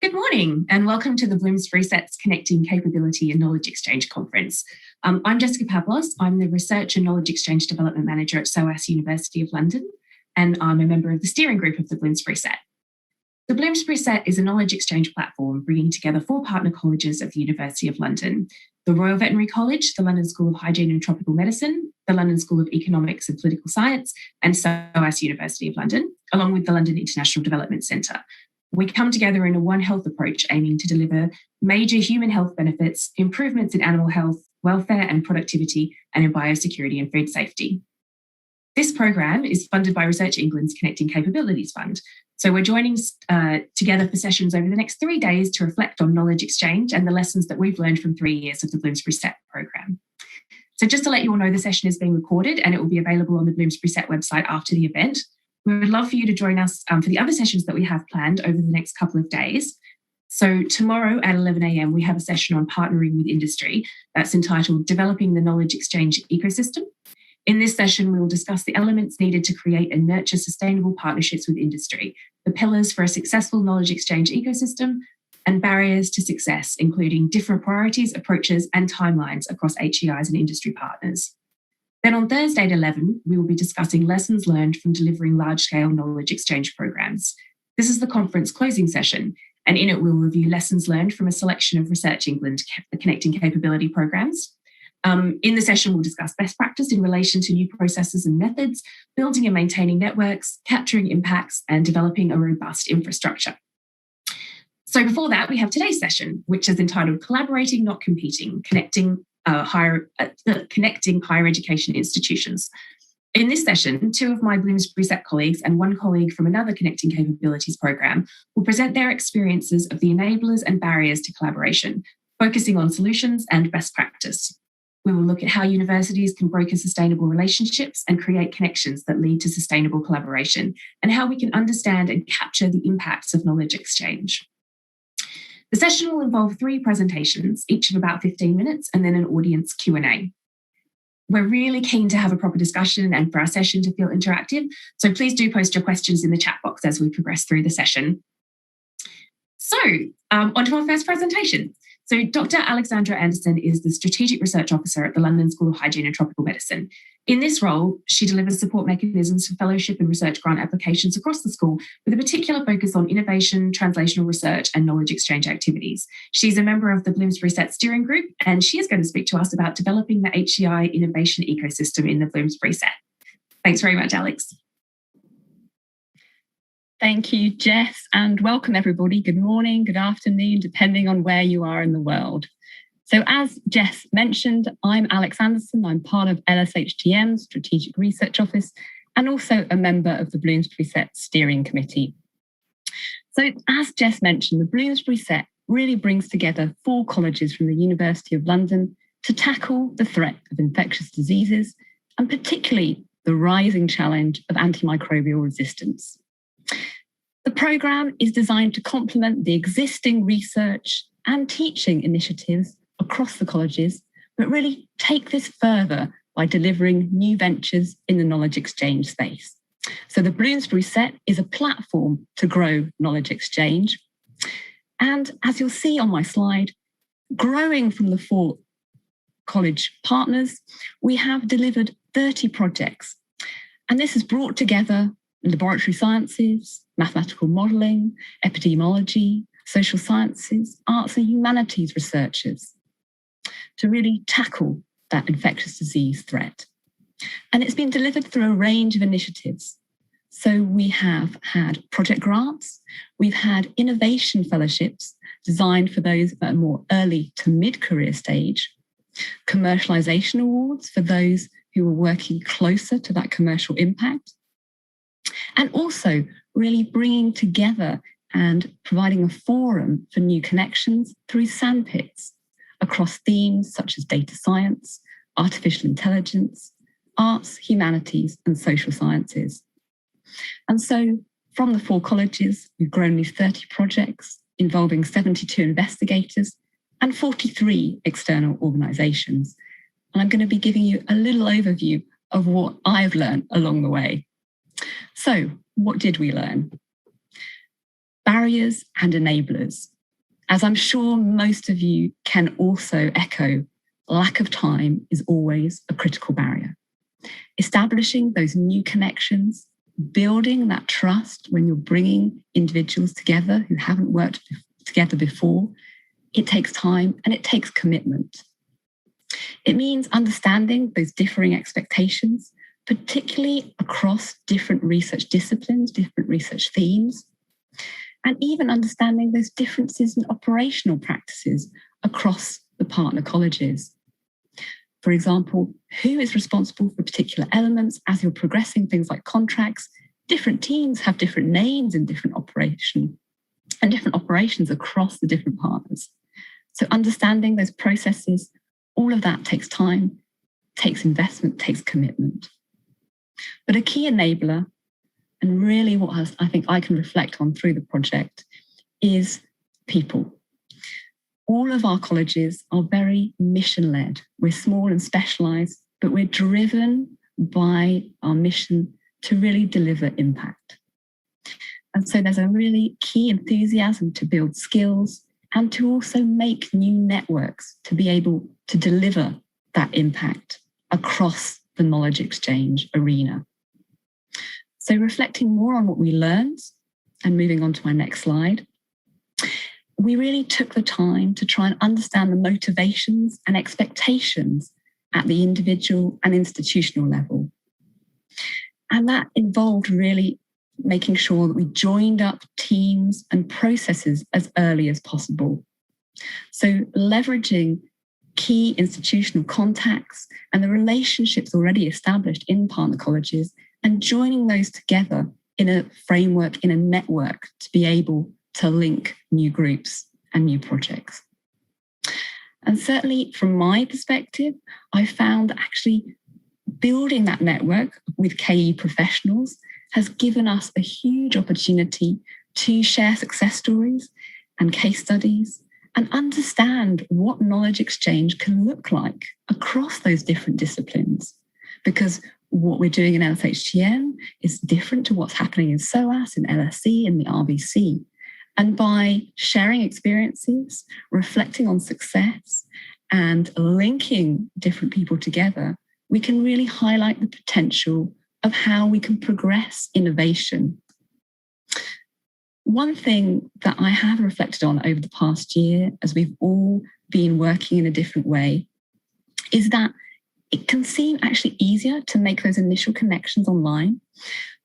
Good morning and welcome to the Bloomsbury SET's Connecting Capability and Knowledge Exchange Conference. I'm Jessica Pavlos. I'm the Research and Knowledge Exchange Development Manager at SOAS University of London, and I'm a member of the steering group of the Bloomsbury SET. The Bloomsbury SET is a knowledge exchange platform bringing together 4 partner colleges of the University of London: the Royal Veterinary College, the London School of Hygiene and Tropical Medicine, the London School of Economics and Political Science, and SOAS University of London, along with the London International Development Centre. We come together in a One Health approach, aiming to deliver major human health benefits, improvements in animal health, welfare and productivity, and in biosecurity and food safety. This program is funded by Research England's Connecting Capabilities Fund. So we're joining together for sessions over the next 3 days to reflect on knowledge exchange and the lessons that we've learned from 3 years of the Bloomsbury SET program. So just to let you all know, the session is being recorded and it will be available on the Bloomsbury SET website after the event. We would love for you to join us for the other sessions that we have planned over the next couple of days. So tomorrow at 11 a.m, we have a session on partnering with industry that's entitled Developing the Knowledge Exchange Ecosystem. In this session, we will discuss the elements needed to create and nurture sustainable partnerships with industry, the pillars for a successful knowledge exchange ecosystem, and barriers to success, including different priorities, approaches, and timelines across HEIs and industry partners. Then on Thursday at 11, we will be discussing lessons learned from delivering large-scale knowledge exchange programs. This is the conference closing session, and in it we'll review lessons learned from a selection of Research England Connecting Capability programs. In the session, we'll discuss best practice in relation to new processes and methods, building and maintaining networks, capturing impacts, and developing a robust infrastructure. So before that, we have today's session, which is entitled Collaborating, Not Competing, Connecting higher education institutions. In this session, 2 of my Bloomsbury SET colleagues and 1 colleague from another Connecting Capabilities program will present their experiences of the enablers and barriers to collaboration, focusing on solutions and best practice. We will look at how universities can broker sustainable relationships and create connections that lead to sustainable collaboration, and how we can understand and capture the impacts of knowledge exchange. The session will involve 3 presentations, each of about 15 minutes, and then an audience Q&A. We're really keen to have a proper discussion and for our session to feel interactive, so please do post your questions in the chat box as we progress through the session. So, on to our first presentation. So Dr. Alexandra Anderson is the Strategic Research Officer at the London School of Hygiene and Tropical Medicine. In this role, she delivers support mechanisms for fellowship and research grant applications across the school, with a particular focus on innovation, translational research, and knowledge exchange activities. She's a member of the Bloomsbury SET steering group, and she is going to speak to us about developing the HEI innovation ecosystem in the Bloomsbury SET. Thanks very much, Alex. Thank you, Jess, and welcome everybody. Good morning, good afternoon, depending on where you are in the world. So as Jess mentioned, I'm Alex Anderson. I'm part of LSHTM's Strategic Research Office and also a member of the Bloomsbury SET Steering Committee. So as Jess mentioned, the Bloomsbury SET really brings together 4 colleges from the University of London to tackle the threat of infectious diseases and particularly the rising challenge of antimicrobial resistance. The programme is designed to complement the existing research and teaching initiatives across the colleges, but really take this further by delivering new ventures in the knowledge exchange space. So the Bloomsbury SET is a platform to grow knowledge exchange. And as you'll see on my slide, growing from the 4 college partners, we have delivered 30 projects. And this has brought together laboratory sciences, mathematical modelling, epidemiology, social sciences, arts and humanities researchers to really tackle that infectious disease threat. And it's been delivered through a range of initiatives. So we have had project grants, we've had innovation fellowships designed for those at a more early to mid-career stage, commercialisation awards for those who are working closer to that commercial impact, and also really bringing together and providing a forum for new connections through sandpits across themes such as data science, artificial intelligence, arts, humanities, and social sciences. And so from the 4 colleges, we've grown these 30 projects involving 72 investigators and 43 external organisations. And I'm going to be giving you a little overview of what I've learned along the way. So what did we learn? barriers and enablers. As I'm sure most of you can also echo, lack of time is always a critical barrier. Establishing those new connections, building that trust when you're bringing individuals together who haven't worked together before, it takes time and it takes commitment. It means understanding those differing expectations, particularly across different research disciplines, different research themes, and even understanding those differences in operational practices across the partner colleges. For example, who is responsible for particular elements as you're progressing things like contracts? Different teams have different names in different operations across the different partners. So understanding those processes, all of that takes time, takes investment, takes commitment. But a key enabler, and really what I think I can reflect on through the project, is people. All of our colleges are very mission-led. We're small and specialised, but we're driven by our mission to really deliver impact. And so there's a really key enthusiasm to build skills and to also make new networks to be able to deliver that impact across the knowledge exchange arena. So reflecting more on what we learned, and moving on to my next slide, we really took the time to try and understand the motivations and expectations at the individual and institutional level. And that involved really making sure that we joined up teams and processes as early as possible. So leveraging key institutional contacts and the relationships already established in partner colleges and joining those together in a framework, in a network, to be able to link new groups and new projects. And certainly from my perspective, I found that actually building that network with KE professionals has given us a huge opportunity to share success stories and case studies and understand what knowledge exchange can look like across those different disciplines. Because what we're doing in LSHTM is different to what's happening in SOAS, in LSE, in the RVC. And by sharing experiences, reflecting on success, and linking different people together, we can really highlight the potential of how we can progress innovation. One thing that I have reflected on over the past year, as we've all been working in a different way, is that it can seem actually easier to make those initial connections online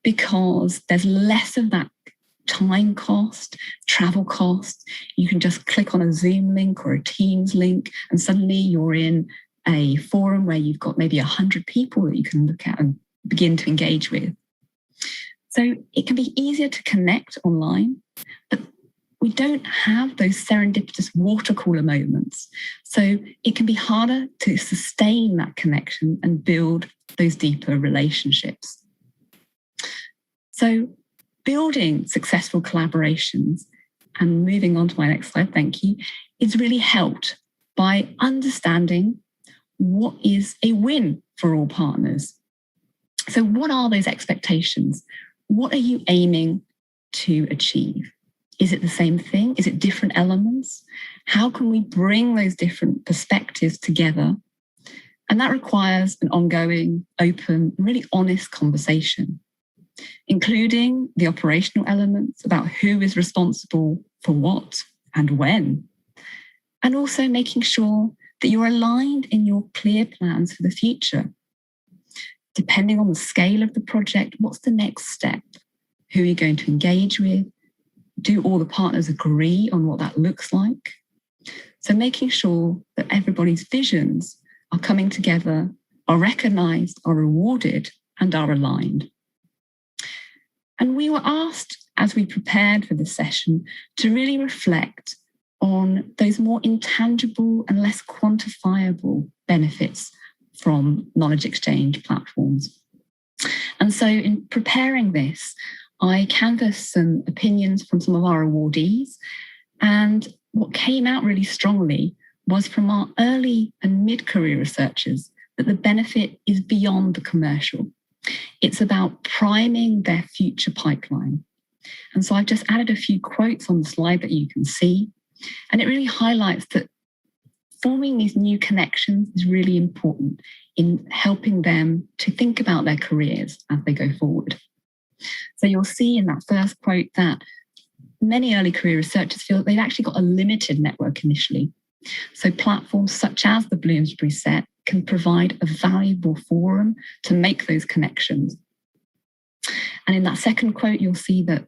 because there's less of that time cost, travel cost. You can just click on a Zoom link or a Teams link and suddenly you're in a forum where you've got maybe 100 people that you can look at and begin to engage with. So it can be easier to connect online, but we don't have those serendipitous water cooler moments. So it can be harder to sustain that connection and build those deeper relationships. So building successful collaborations, and moving on to my next slide, thank you, is really helped by understanding what is a win for all partners. So what are those expectations? What are you aiming to achieve? Is it the same thing? Is it different elements? How can we bring those different perspectives together? And that requires an ongoing, open, really honest conversation, including the operational elements about who is responsible for what and when, and also making sure that you're aligned in your clear plans for the future. Depending on the scale of the project, what's the next step? Who are you going to engage with? Do all the partners agree on what that looks like? So making sure that everybody's visions are coming together, are recognised, are rewarded, and are aligned. And we were asked, as we prepared for this session, to really reflect on those more intangible and less quantifiable benefits from knowledge exchange platforms. And so in preparing this, I canvassed some opinions from some of our awardees, and what came out really strongly was from our early and mid-career researchers that the benefit is beyond the commercial. It's about priming their future pipeline. And so I've just added a few quotes on the slide that you can see. And it really highlights that forming these new connections is really important in helping them to think about their careers as they go forward. So you'll see in that first quote that many early career researchers feel that they've actually got a limited network initially. So platforms such as the Bloomsbury Set can provide a valuable forum to make those connections. And in that second quote, you'll see that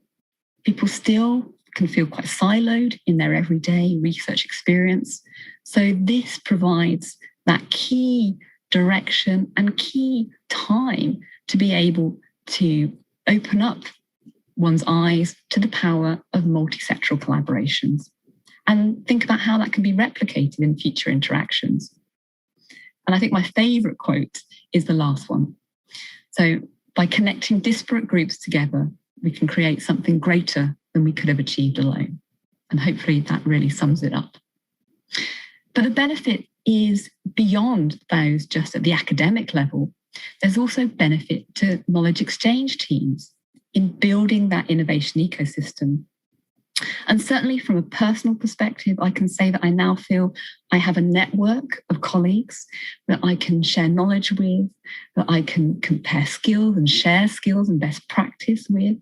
people still can feel quite siloed in their everyday research experience. So this provides that key direction and key time to be able to open up one's eyes to the power of multi-sectoral collaborations and think about how that can be replicated in future interactions. And I think my favourite quote is the last one. So by connecting disparate groups together, we can create something greater than we could have achieved alone. And hopefully that really sums it up. But the benefit is beyond those just at the academic level. There's also benefit to knowledge exchange teams in building that innovation ecosystem. And certainly from a personal perspective, I can say that I now feel I have a network of colleagues that I can share knowledge with, that I can compare skills and share skills and best practice with.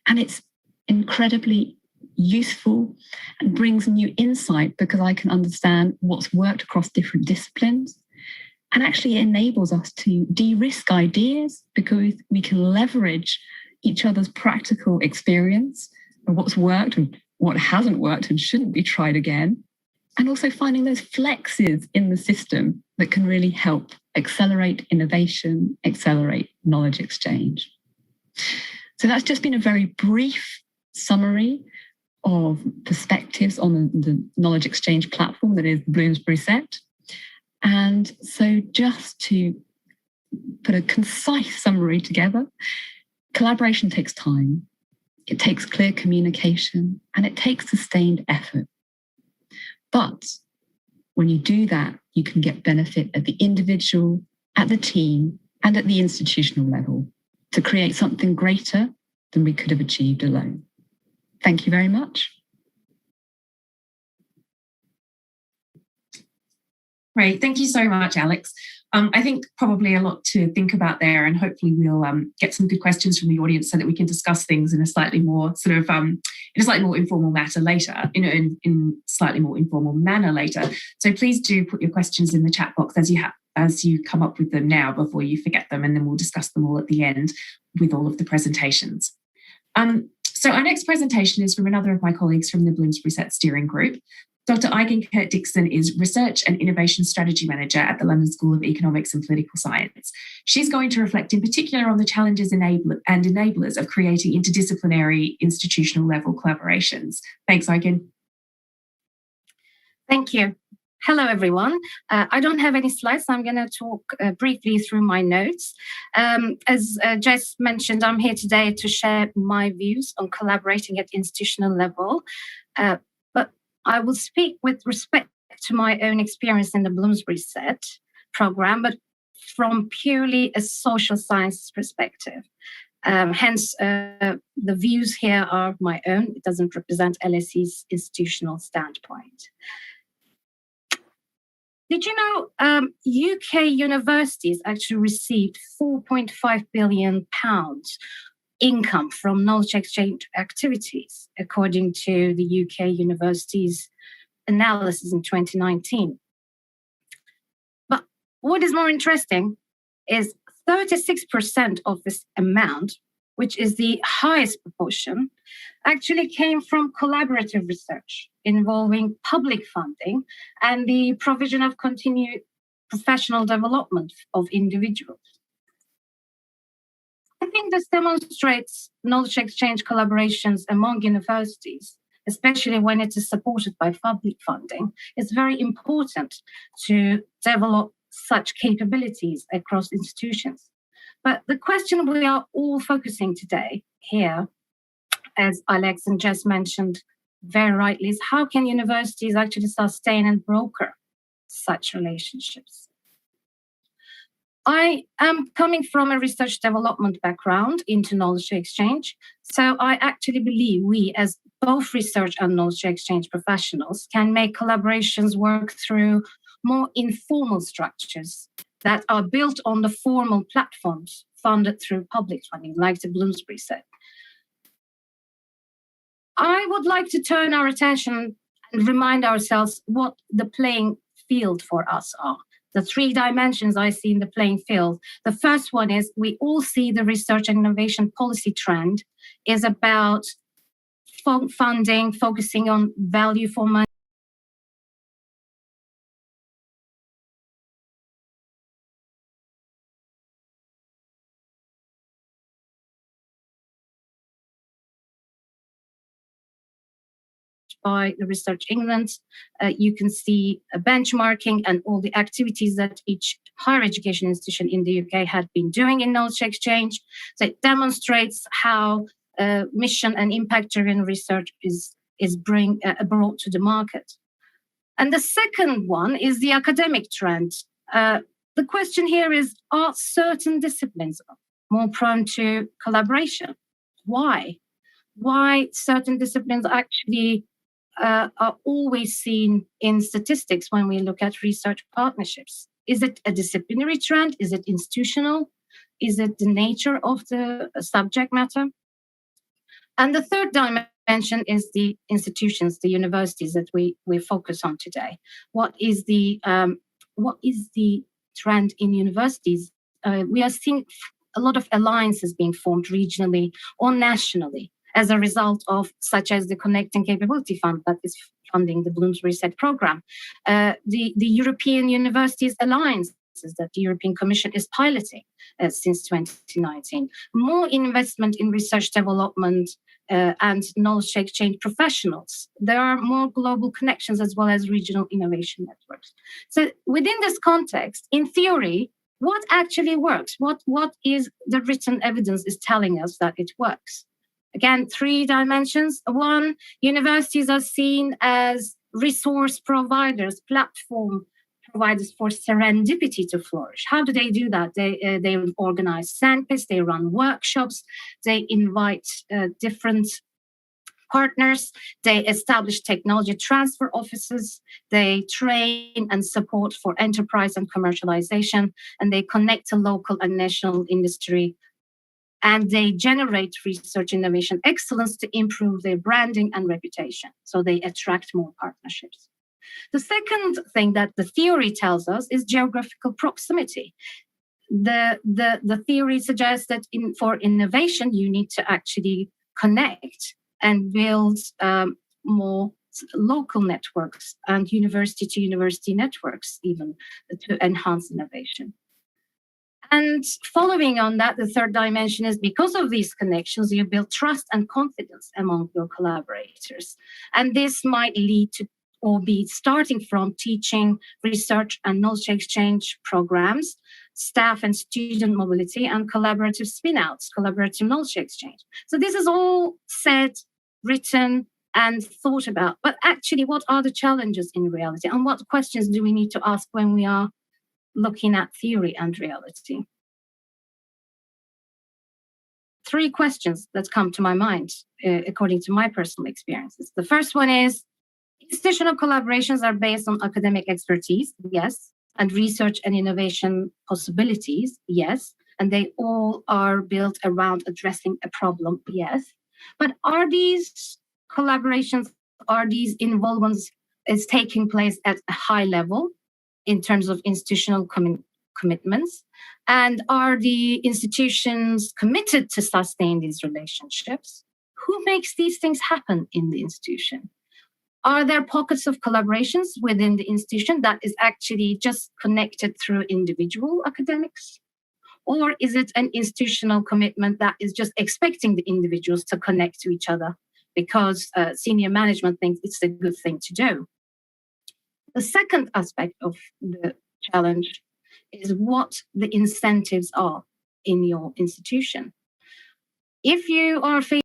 And it's incredibly useful and brings new insight because I can understand what's worked across different disciplines, and actually enables us to de-risk ideas because we can leverage each other's practical experience and what's worked and what hasn't worked and shouldn't be tried again, and also finding those flexes in the system that can really help accelerate innovation, accelerate knowledge exchange. So that's just been a very brief summary of perspectives on the knowledge exchange platform that is the Bloomsbury Set. And so just to put a concise summary together, collaboration takes time, it takes clear communication, and it takes sustained effort. But when you do that, you can get benefit at the individual, at the team, and at the institutional level to create something greater than we could have achieved alone. Thank you very much. Great. Thank you so much, Alex. I think probably a lot to think about there, and hopefully we'll get some good questions from the audience so that we can discuss things in a slightly more sort of in a slightly more informal matter later, in slightly more informal manner later. So please do put your questions in the chat box as you come up with them now before you forget them, and then we'll discuss them all at the end with all of the presentations. So our next presentation is from another of my colleagues from the Bloomsbury Set Steering Group. Dr. Aigen Kurt-Dixon is Research and Innovation Strategy Manager at the London School of Economics and Political Science. She's going to reflect in particular on the challenges and enablers of creating interdisciplinary institutional level collaborations. Thanks, Aigen. Thank you. Hello, everyone. I don't have any slides, so I'm going to talk briefly through my notes. As Jess mentioned, I'm here today to share my views on collaborating at institutional level. But I will speak with respect to my own experience in the Bloomsbury Set program, but from purely a social sciences perspective. Hence, the views here are my own. It doesn't represent LSE's institutional standpoint. Did you know UK universities actually received £4.5 billion income from knowledge exchange activities, according to the UK universities analysis in 2019? But what is more interesting is 36% of this amount, which is the highest proportion, actually came from collaborative research involving public funding and the provision of continued professional development of individuals. I think this demonstrates knowledge exchange collaborations among universities, especially when it is supported by public funding. It's very important to develop such capabilities across institutions. But the question we are all focusing today here, as Alex and Jess mentioned very rightly, is how can universities actually sustain and broker such relationships? I am coming from a research development background into knowledge exchange. So I actually believe we, as both research and knowledge exchange professionals, can make collaborations work through more informal structures that are built on the formal platforms funded through public funding, like the Bloomsbury said. I would like to turn our attention and remind ourselves what the playing field for us are. The three dimensions I see in the playing field. The first one is we all see the research and innovation policy trend is about funding, focusing on value for money. By the Research England, you can see a benchmarking and all the activities that each higher education institution in the UK had been doing in knowledge exchange. So it demonstrates how mission and impact-driven research is brought to the market. And the second one is the academic trend. The question here is, are certain disciplines more prone to collaboration? Why? Why certain disciplines actually are always seen in statistics when we look at research partnerships? Is it a disciplinary trend? Is it institutional? Is it the nature of the subject matter? And the third dimension is the institutions, the universities that we focus on today. What is the trend in universities? We are seeing a lot of alliances being formed regionally or nationally as a result of, such as the Connecting Capability Fund that is funding the Bloomsbury SET program, the European Universities Alliance that the European Commission is piloting since 2019. More investment in research development and knowledge exchange professionals. There are more global connections as well as regional innovation networks. So within this context, in theory, what actually works? What is the written evidence is telling us that it works? Again, three dimensions. One, universities are seen as resource providers, platform providers for serendipity to flourish. How do they do that? They organize sandpits, they run workshops, they invite different partners, they establish technology transfer offices, they train and support for enterprise and commercialization, and they connect to local and national industry, and they generate research innovation excellence to improve their branding and reputation. So they attract more partnerships. The second thing that the theory tells us is geographical proximity. The theory suggests that for innovation, you need to actually connect and build more local networks and university to university networks even to enhance innovation. And following on that, the third dimension is because of these connections, you build trust and confidence among your collaborators. And this might lead to or be starting from teaching, research and knowledge exchange programs, staff and student mobility, and collaborative spin-outs, collaborative knowledge exchange. So this is all said, written, and thought about. But actually, what are the challenges in reality? And what questions do we need to ask when we are looking at theory and reality? Three questions that come to my mind, according to my personal experiences. The first one is, institutional collaborations are based on academic expertise, yes, and research and innovation possibilities, yes, and they all are built around addressing a problem, yes. But are these collaborations, are these involvements is taking place at a high level in terms of institutional commitments? And are the institutions committed to sustain these relationships? Who makes these things happen in the institution? Are there pockets of collaborations within the institution that is actually just connected through individual academics? Or is it an institutional commitment that is just expecting the individuals to connect to each other because senior management thinks it's a good thing to do? The second aspect of the challenge is what the incentives are in your institution. If you are facing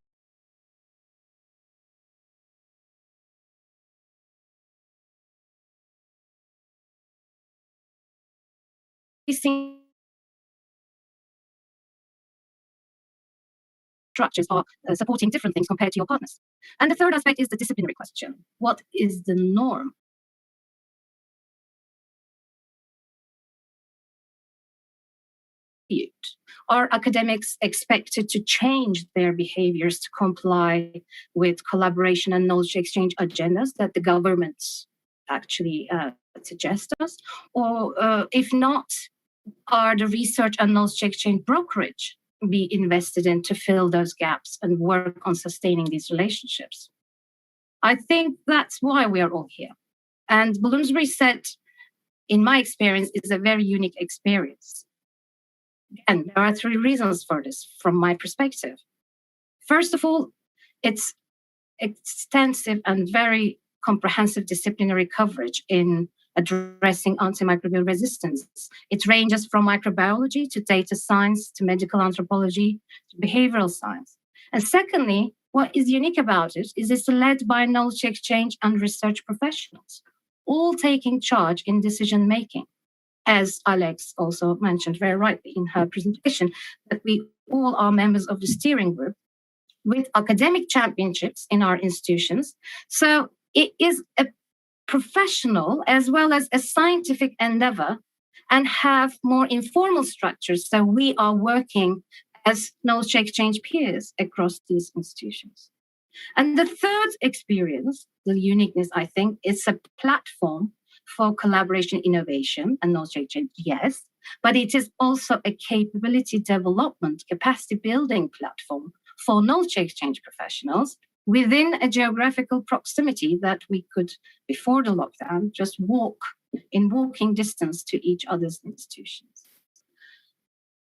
structures are supporting different things compared to your partners. And the third aspect is the disciplinary question. What is the norm? Are academics expected to change their behaviors to comply with collaboration and knowledge exchange agendas that the governments actually suggest us? Or if not, are the research and knowledge exchange brokerage be invested in to fill those gaps and work on sustaining these relationships? I think that's why we are all here. And Bloomsbury Reset, in my experience, is a very unique experience. And there are three reasons for this from my perspective. First of all, it's extensive and very comprehensive disciplinary coverage in addressing antimicrobial resistance. It ranges from microbiology to data science to medical anthropology to behavioral science. And secondly, what is unique about it is it's led by knowledge exchange and research professionals, all taking charge in decision making. As Alex also mentioned very rightly in her presentation, that we all are members of the steering group with academic championships in our institutions. So it is a professional as well as a scientific endeavor and have more informal structures. So we are working as knowledge exchange peers across these institutions. And the third experience, the uniqueness, I think, is a platform for collaboration, innovation, and knowledge exchange, yes, but it is also a capability development, capacity building platform for knowledge exchange professionals within a geographical proximity that we could, before the lockdown, just walk in walking distance to each other's institutions.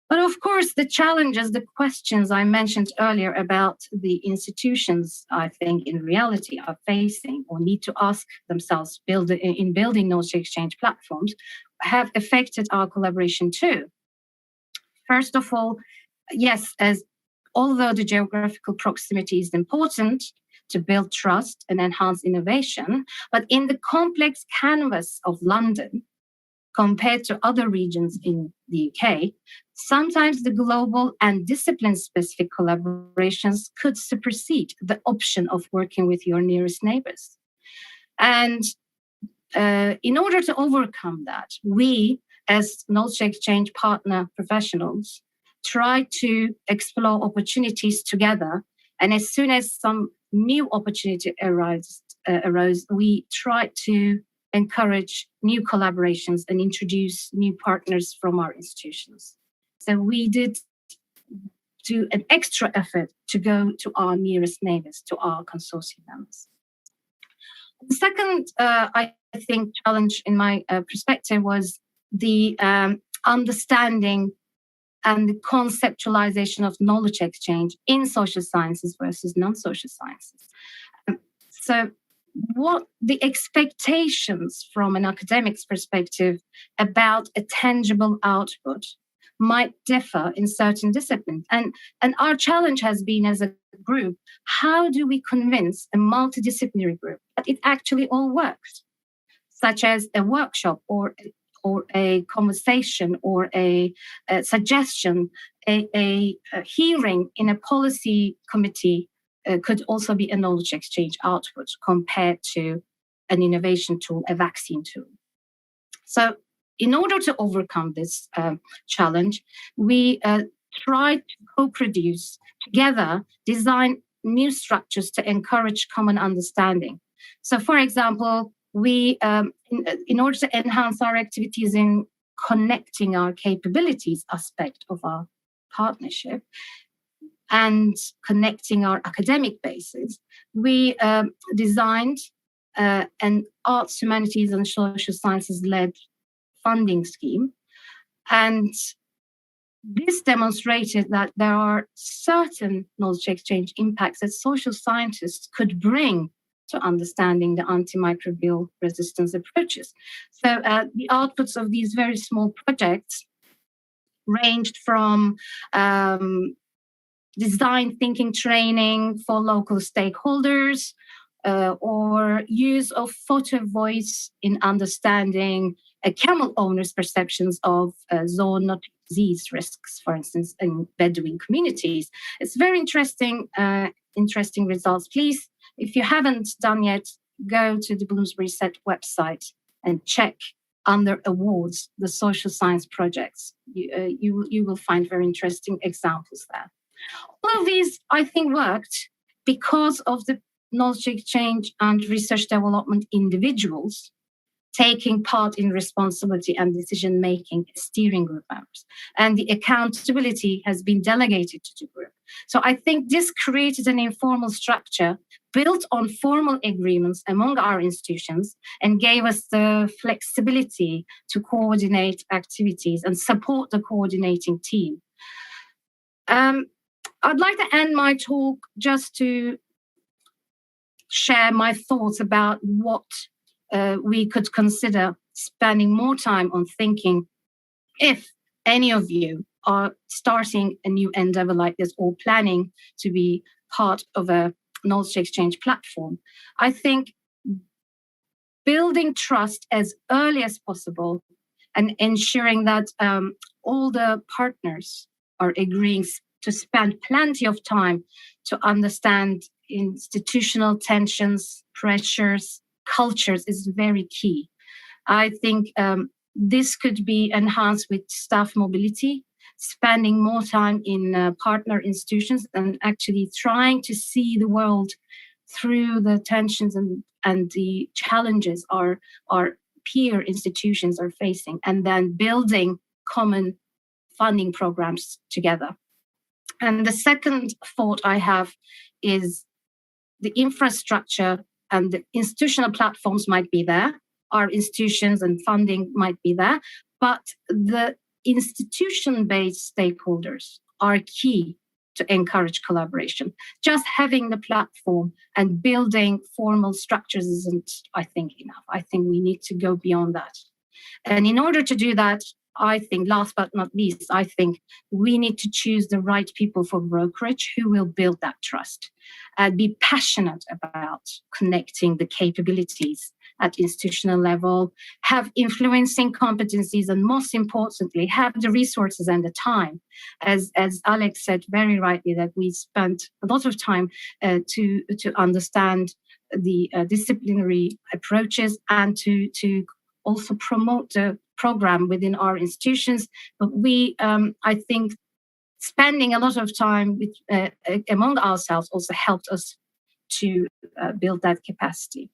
But of course, the challenges, the questions I mentioned earlier about the institutions, I think in reality are facing or need to ask themselves in building knowledge exchange platforms have affected our collaboration too. First of all, yes, although the geographical proximity is important to build trust and enhance innovation, but in the complex canvas of London, compared to other regions in the UK, sometimes the global and discipline-specific collaborations could supersede the option of working with your nearest neighbors. And in order to overcome that, we, as knowledge exchange partner professionals, try to explore opportunities together. And as soon as some new opportunity arose, we try to encourage new collaborations and introduce new partners from our institutions. So we did do an extra effort to go to our nearest neighbors, to our consortium members. The second, I think, challenge in my perspective was the understanding and the conceptualization of knowledge exchange in social sciences versus non-social sciences. So what the expectations from an academic's perspective about a tangible output might differ in certain disciplines. And our challenge has been as a group, how do we convince a multidisciplinary group that it actually all works, such as a workshop or a conversation or a suggestion, a hearing in a policy committee could also be a knowledge exchange output compared to an innovation tool, a vaccine tool. So in order to overcome this challenge, we tried to co-produce together, design new structures to encourage common understanding. So for example, we, in order to enhance our activities in connecting our capabilities aspect of our partnership, and connecting our academic bases, we designed an arts, humanities, and social sciences-led funding scheme. And this demonstrated that there are certain knowledge exchange impacts that social scientists could bring to understanding the antimicrobial resistance approaches. So the outputs of these very small projects ranged from design thinking training for local stakeholders, or use of photo voice in understanding camel owners' perceptions of zoonotic disease risks, for instance, in Bedouin communities. It's very interesting results. Please, if you haven't done yet, go to the Bloomsbury SET website and check under awards the social science projects. You will find very interesting examples there. All of these, I think, worked because of the knowledge exchange and research development individuals taking part in responsibility and decision-making steering group members. And the accountability has been delegated to the group. So I think this created an informal structure built on formal agreements among our institutions and gave us the flexibility to coordinate activities and support the coordinating team. I'd like to end my talk just to share my thoughts about what we could consider spending more time on thinking if any of you are starting a new endeavor like this or planning to be part of a knowledge exchange platform. I think building trust as early as possible and ensuring that all the partners are agreeing to spend plenty of time to understand institutional tensions, pressures, cultures is very key. I think this could be enhanced with staff mobility, spending more time in partner institutions and actually trying to see the world through the tensions and the challenges our peer institutions are facing, and then building common funding programs together. And the second thought I have is the infrastructure and the institutional platforms might be there. Our institutions and funding might be there, but the institution-based stakeholders are key to encourage collaboration. Just having the platform and building formal structures isn't, I think, enough. I think we need to go beyond that. And in order to do that, I think, last but not least, I think we need to choose the right people for brokerage who will build that trust and be passionate about connecting the capabilities at institutional level, have influencing competencies, and most importantly, have the resources and the time. As Alex said very rightly, that we spent a lot of time to understand the disciplinary approaches and to also promote the program within our institutions. But we, I think, spending a lot of time with, among ourselves also helped us to build that capacity.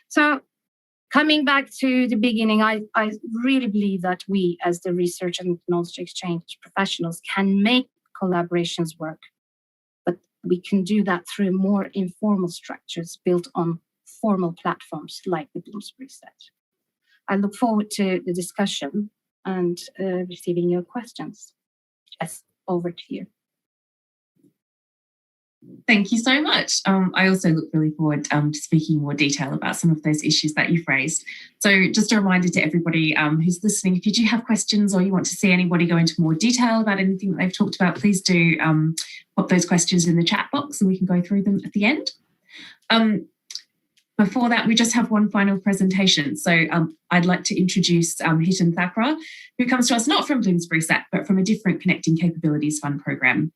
So coming back to the beginning, I really believe that we, as the research and knowledge exchange professionals, can make collaborations work. But we can do that through more informal structures built on formal platforms like the Bloomsbury SET. I look forward to the discussion and receiving your questions. Jess, over to you. Thank you so much. I also look really forward to speaking in more detail about some of those issues that you've raised. So just a reminder to everybody who's listening, if you do have questions or you want to see anybody go into more detail about anything that they've talked about, please do put those questions in the chat box and we can go through them at the end. Before that, we just have one final presentation. So I'd like to introduce Hitan Thakrar, who comes to us not from Bloomsbury SET, but from a different Connecting Capabilities Fund program.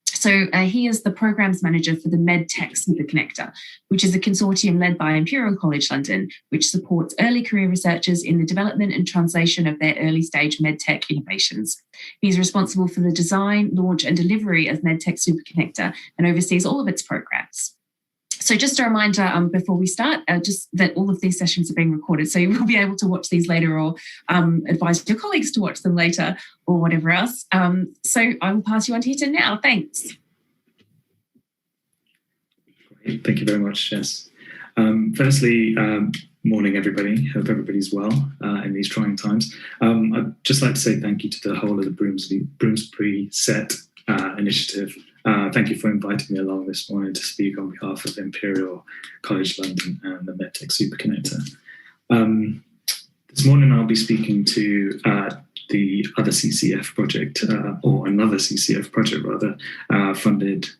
So he is the programs manager for the MedTech Superconnector, which is a consortium led by Imperial College London, which supports early career researchers in the development and translation of their early stage MedTech innovations. He's responsible for the design, launch and delivery of MedTech Superconnector and oversees all of its programs. So just a reminder before we start, just that all of these sessions are being recorded, so you will be able to watch these later or advise your colleagues to watch them later or whatever else. So I will pass you on to Hitan now. Thanks. Great. Thank you very much, Jess. Firstly, morning, everybody. Hope everybody's well in these trying times. I'd just like to say thank you to the whole of the Bloomsbury SET initiative. Thank you for inviting me along this morning to speak on behalf of Imperial College London and the MedTech Superconnector. This morning I'll be speaking to the other CCF project, or another CCF project rather, funded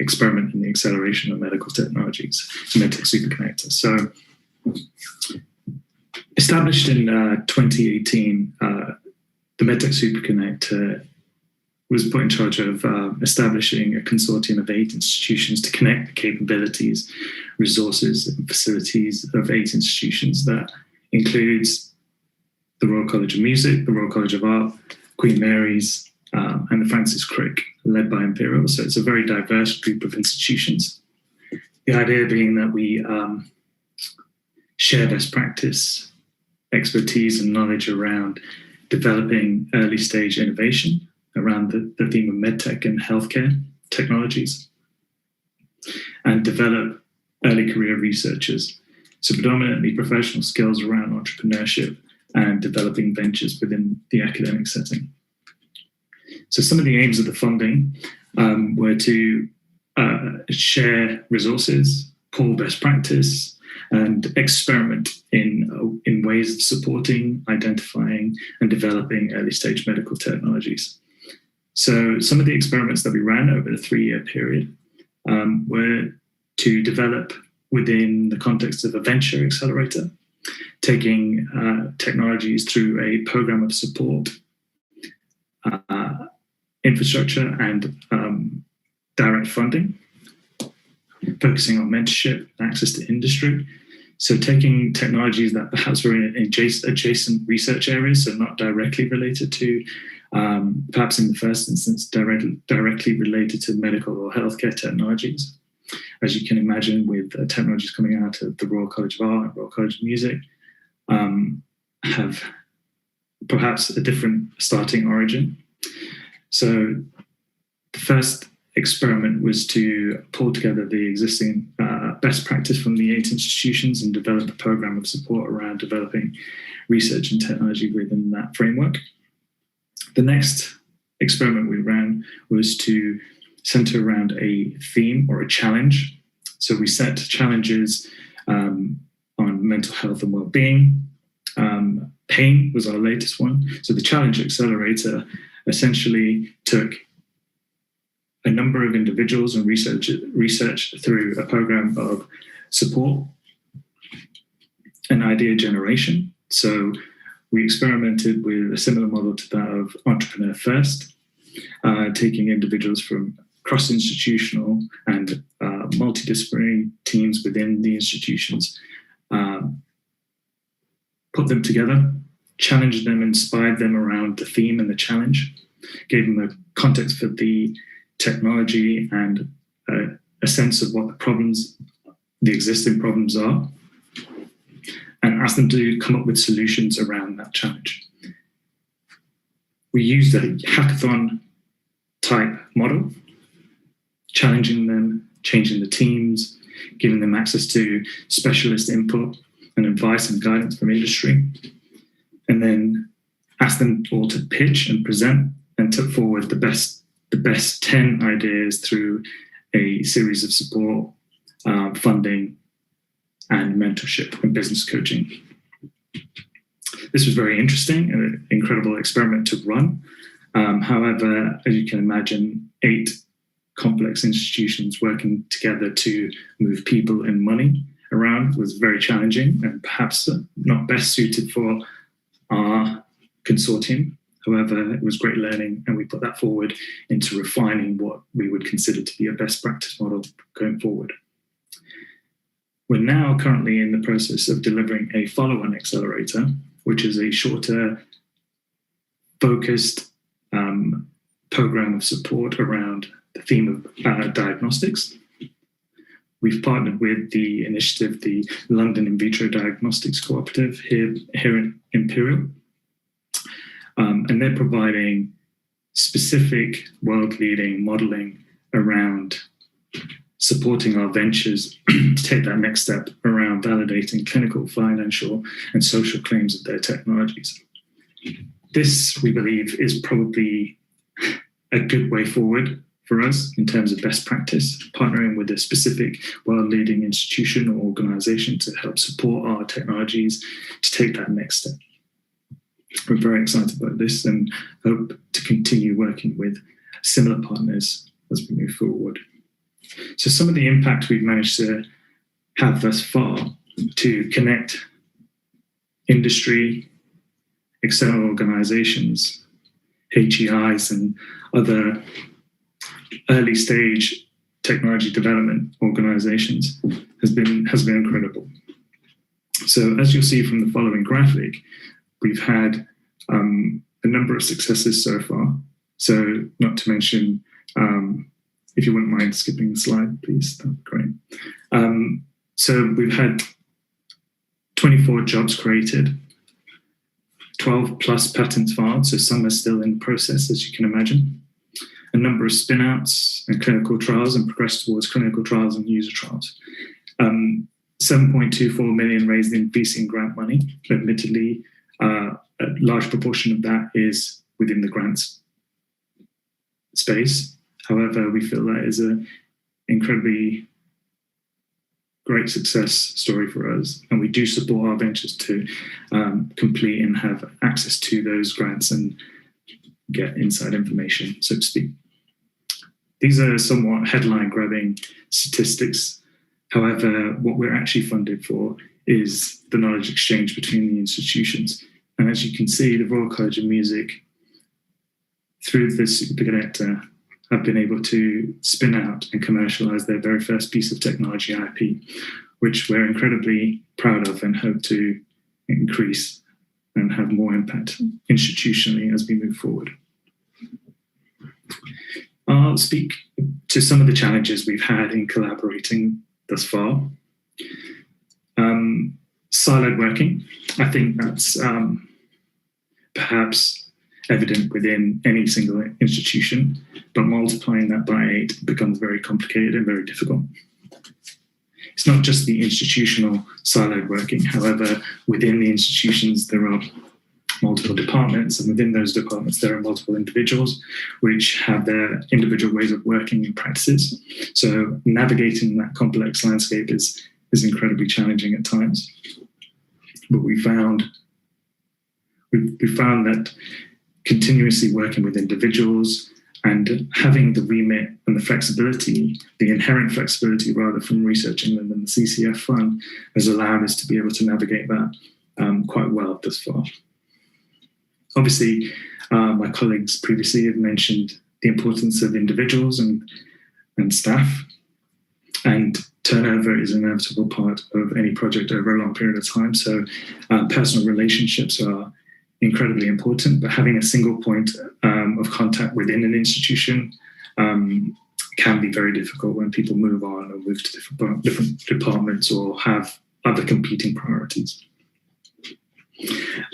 experiment in the acceleration of medical technologies, MedTech Superconnector. So Established in 2018, the MedTech SuperConnect was put in charge of establishing a consortium of 8 institutions to connect the capabilities, resources, and facilities of 8 institutions. That includes the Royal College of Music, the Royal College of Art, Queen Mary's, and the Francis Crick, led by Imperial. So it's a very diverse group of institutions. The idea being that we share best practice, expertise, and knowledge around developing early stage innovation around the theme of medtech and healthcare technologies, and develop early career researchers. So predominantly professional skills around entrepreneurship and developing ventures within the academic setting. So some of the aims of the funding were to share resources, pool best practice, and experiment in ways of supporting, identifying, and developing early stage medical technologies. So some of the experiments that we ran over the 3-year period were to develop within the context of a venture accelerator, taking technologies through a program of support, infrastructure, and direct funding, focusing on mentorship, access to industry. So taking technologies that perhaps were in adjacent research areas, so not directly related to, perhaps in the first instance, directly related to medical or healthcare technologies. As you can imagine, with technologies coming out of the Royal College of Art and Royal College of Music, have perhaps a different starting origin. So the first experiment was to pull together the existing best practice from the 8 institutions and develop a program of support around developing research and technology within that framework. The next experiment we ran was to center around a theme or a challenge. So we set challenges on mental health and well-being. Pain was our latest one. So the Challenge Accelerator essentially took a number of individuals and research through a program of support and idea generation. So we experimented with a similar model to that of Entrepreneur First, taking individuals from cross-institutional and multidisciplinary teams within the institutions, put them together, challenged them, inspired them around the theme and the challenge, gave them a context for the technology and a sense of what the existing problems are, and asked them to come up with solutions around that challenge. We used a hackathon type model, challenging them, changing the teams, giving them access to specialist input and advice and guidance from industry, and then asked them all to pitch and present and took forward the best 10 ideas through a series of support, funding, and mentorship and business coaching. This was very interesting and an incredible experiment to run. However, as you can imagine, 8 complex institutions working together to move people and money around was very challenging and perhaps not best suited for our consortium. However, it was great learning, and we put that forward into refining what we would consider to be a best practice model going forward. We're now currently in the process of delivering a follow-on accelerator, which is a shorter, focused program of support around the theme of diagnostics. We've partnered with the initiative, the London In Vitro Diagnostics Cooperative here in Imperial. And they're providing specific world-leading modeling around supporting our ventures to take that next step around validating clinical, financial, and social claims of their technologies. This, we believe, is probably a good way forward for us in terms of best practice, partnering with a specific world-leading institution or organization to help support our technologies to take that next step. We're very excited about this and hope to continue working with similar partners as we move forward. So some of the impact we've managed to have thus far to connect industry, external organizations, HEIs, and other early stage technology development organizations has been incredible. So as you'll see from the following graphic, we've had a number of successes so far. So not to mention, if you wouldn't mind skipping the slide, please, that'd be great. So we've had 24 jobs created, 12 plus patents filed, so some are still in process, as you can imagine. A number of spin-outs and clinical trials and progressed towards clinical trials and user trials. 7.24 million raised in VC and grant money. Admittedly, a large proportion of that is within the grants space. However, we feel that is an incredibly great success story for us, and we do support our ventures to complete and have access to those grants and get inside information, so to speak. These are somewhat headline-grabbing statistics. However, what we're actually funded for is the knowledge exchange between the institutions. And as you can see, the Royal College of Music, through the Superconnector, have been able to spin out and commercialize their very first piece of technology IP, which we're incredibly proud of and hope to increase and have more impact institutionally as we move forward. I'll speak to some of the challenges we've had in collaborating thus far. Siloed working, I think that's perhaps evident within any single institution, but multiplying that by 8 becomes very complicated and very difficult. It's not just the institutional siloed working. However, within the institutions, there are multiple departments, and within those departments, there are multiple individuals which have their individual ways of working and practices. So navigating that complex landscape is incredibly challenging at times. But we found that continuously working with individuals and having the remit and the flexibility, the inherent flexibility rather, from Research England and the CCF Fund has allowed us to be able to navigate that quite well thus far. Obviously, my colleagues previously have mentioned the importance of individuals and staff, and turnover is an inevitable part of any project over a long period of time. So personal relationships are incredibly important, but having a single point of contact within an institution can be very difficult when people move on or move to different departments or have other competing priorities.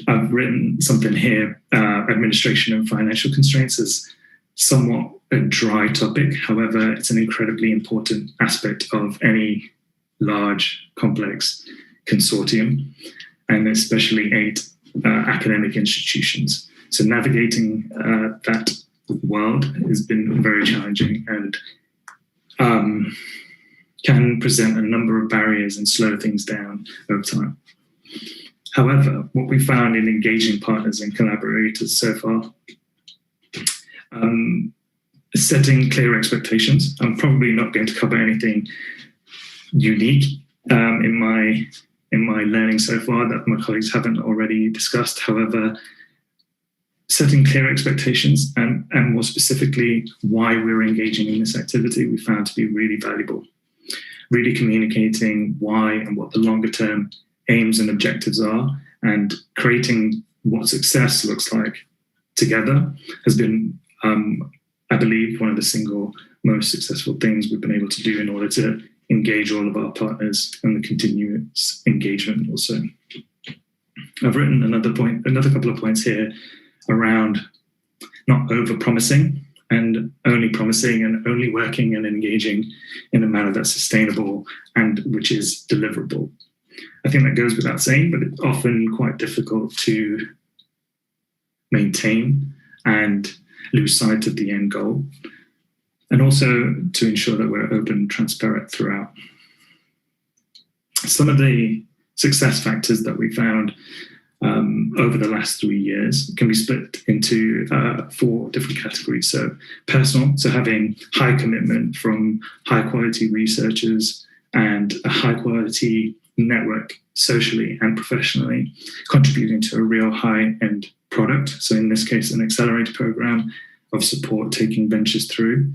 I've written something here, administration and financial constraints, is somewhat a dry topic. However, it's an incredibly important aspect of any large, complex consortium, and especially 8 academic institutions. So navigating that world has been very challenging and can present a number of barriers and slow things down over time. However, what we found in engaging partners and collaborators so far, setting clear expectations. I'm probably not going to cover anything unique in my learning so far that my colleagues haven't already discussed. However, setting clear expectations and more specifically why we're engaging in this activity, we found to be really valuable. Really communicating why and what the longer term aims and objectives are, and creating what success looks like together has been, I believe, one of the single most successful things we've been able to do in order to engage all of our partners and the continuous engagement also. I've written another couple of points here around not over-promising and only promising and only working and engaging in a manner that's sustainable and which is deliverable. I think that goes without saying, but it's often quite difficult to maintain and lose sight of the end goal, and also to ensure that we're open and transparent throughout. Some of the success factors that we found over the last 3 years can be split into 4 different categories. So personal, so having high commitment from high quality researchers and a high quality network socially and professionally, contributing to a real high-end product. So in this case, an accelerator program of support taking ventures through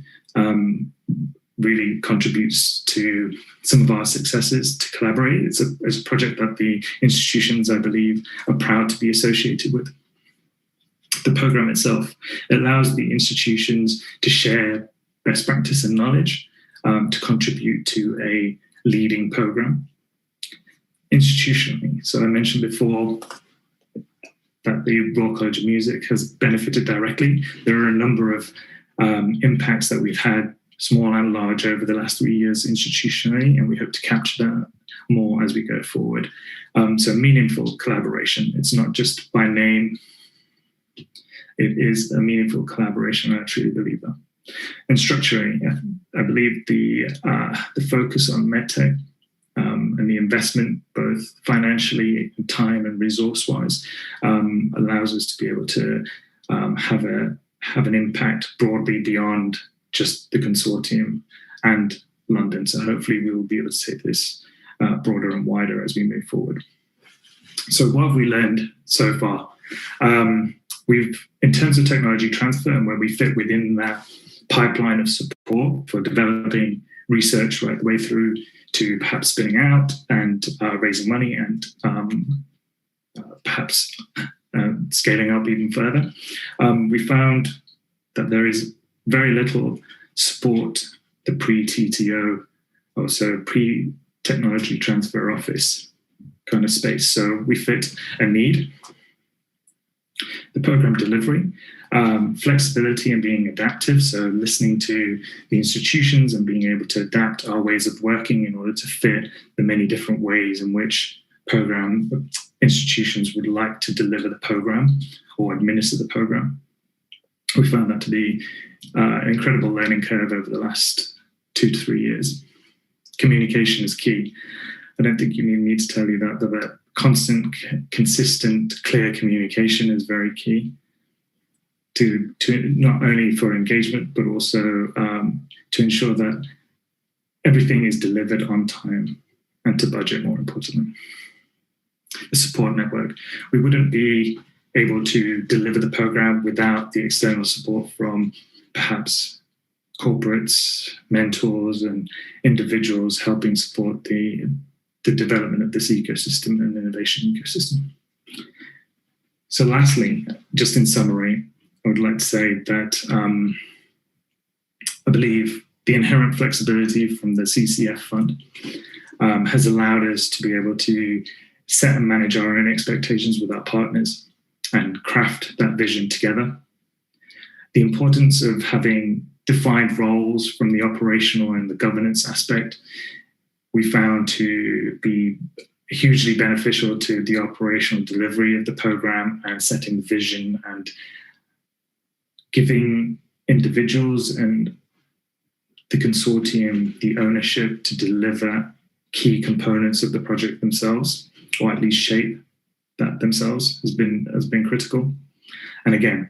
really contributes to some of our successes to collaborate. It's a project that the institutions, I believe, are proud to be associated with. The program itself allows the institutions to share best practice and knowledge to contribute to a leading program. Institutionally, so I mentioned before that the Royal College of Music has benefited directly. There are a number of impacts that we've had, small and large, over the last 3 years institutionally, and we hope to capture that more as we go forward. So meaningful collaboration. It's not just by name. It is a meaningful collaboration, I truly believe that. And structurally, I believe the focus on medtech and the investment, both financially, time and resource-wise, allows us to be able to have an impact broadly beyond just the consortium and London. So hopefully we will be able to take this broader and wider as we move forward. So what have we learned so far? We've, in terms of technology transfer and where we fit within that pipeline of support for developing research right the way through to perhaps spinning out and raising money and perhaps scaling up even further, we found that there is very little support the pre-TTO, also pre-technology transfer office kind of space. So we fit a need. The program delivery, flexibility and being adaptive, so listening to the institutions and being able to adapt our ways of working in order to fit the many different ways in which program institutions would like to deliver the program or administer the program. We found that to be an incredible learning curve over the last 2 to 3 years. Communication is key. I don't think you need me to tell you that constant, consistent, clear communication is very key to not only for engagement, but also to ensure that everything is delivered on time and to budget, more importantly. The support network. We wouldn't be able to deliver the program without the external support from perhaps corporates, mentors, and individuals helping support the development of this ecosystem and innovation ecosystem. So lastly, just in summary, I would like to say that I believe the inherent flexibility from the CCF fund has allowed us to be able to set and manage our own expectations with our partners and craft that vision together. The importance of having defined roles from the operational and the governance aspect we found to be hugely beneficial to the operational delivery of the program and setting the vision and giving individuals and the consortium the ownership to deliver key components of the project themselves, or at least shape that themselves, has been critical. And again,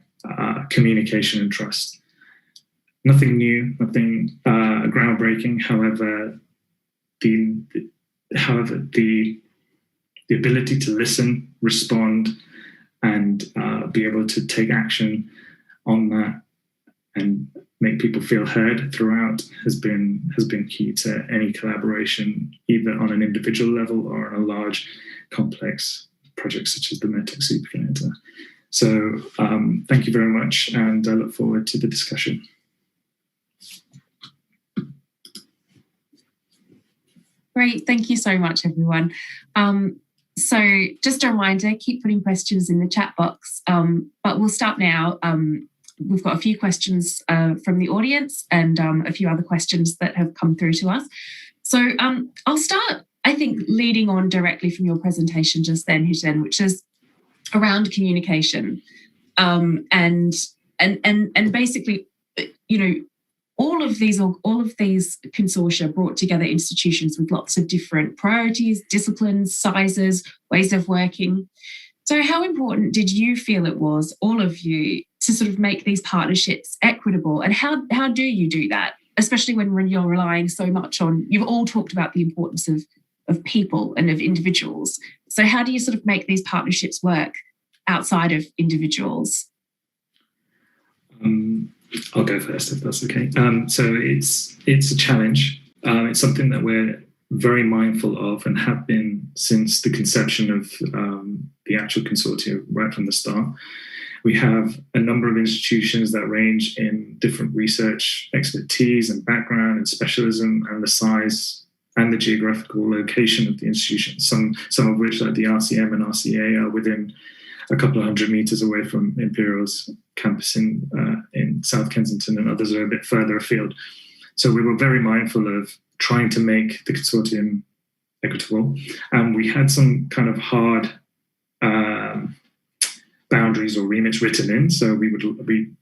communication and trust. Nothing new, nothing groundbreaking. However, the ability to listen, respond, and be able to take action on that and make people feel heard throughout has been key to any collaboration, either on an individual level or on a large, complex project such as the MedTech Superconnector. So thank you very much, and I look forward to the discussion. Great, thank you so much, everyone. So just a reminder, keep putting questions in the chat box, but we'll start now. We've got a few questions from the audience and a few other questions that have come through to us. So I'll start, I think, leading on directly from your presentation just then, Hiten, which is around communication. And basically, you know, all of these consortia brought together institutions with lots of different priorities, disciplines, sizes, ways of working. So how important did you feel it was, all of you, to sort of make these partnerships equitable? And how do you do that, especially when you're relying so much on, you've all talked about the importance of people and of individuals. So how do you sort of make these partnerships work outside of individuals? I'll go first if that's okay. So it's a challenge. It's something that we're very mindful of and have been since the conception of the actual consortium right from the start. We have a number of institutions that range in different research expertise and background and specialism and the size and the geographical location of the institution. Some of which, like the RCM and RCA, are within a couple of 100 meters away from Imperial's campus in South Kensington, and others are a bit further afield. So we were very mindful of trying to make the consortium equitable. And we had some kind of hard boundaries or remits written in. So we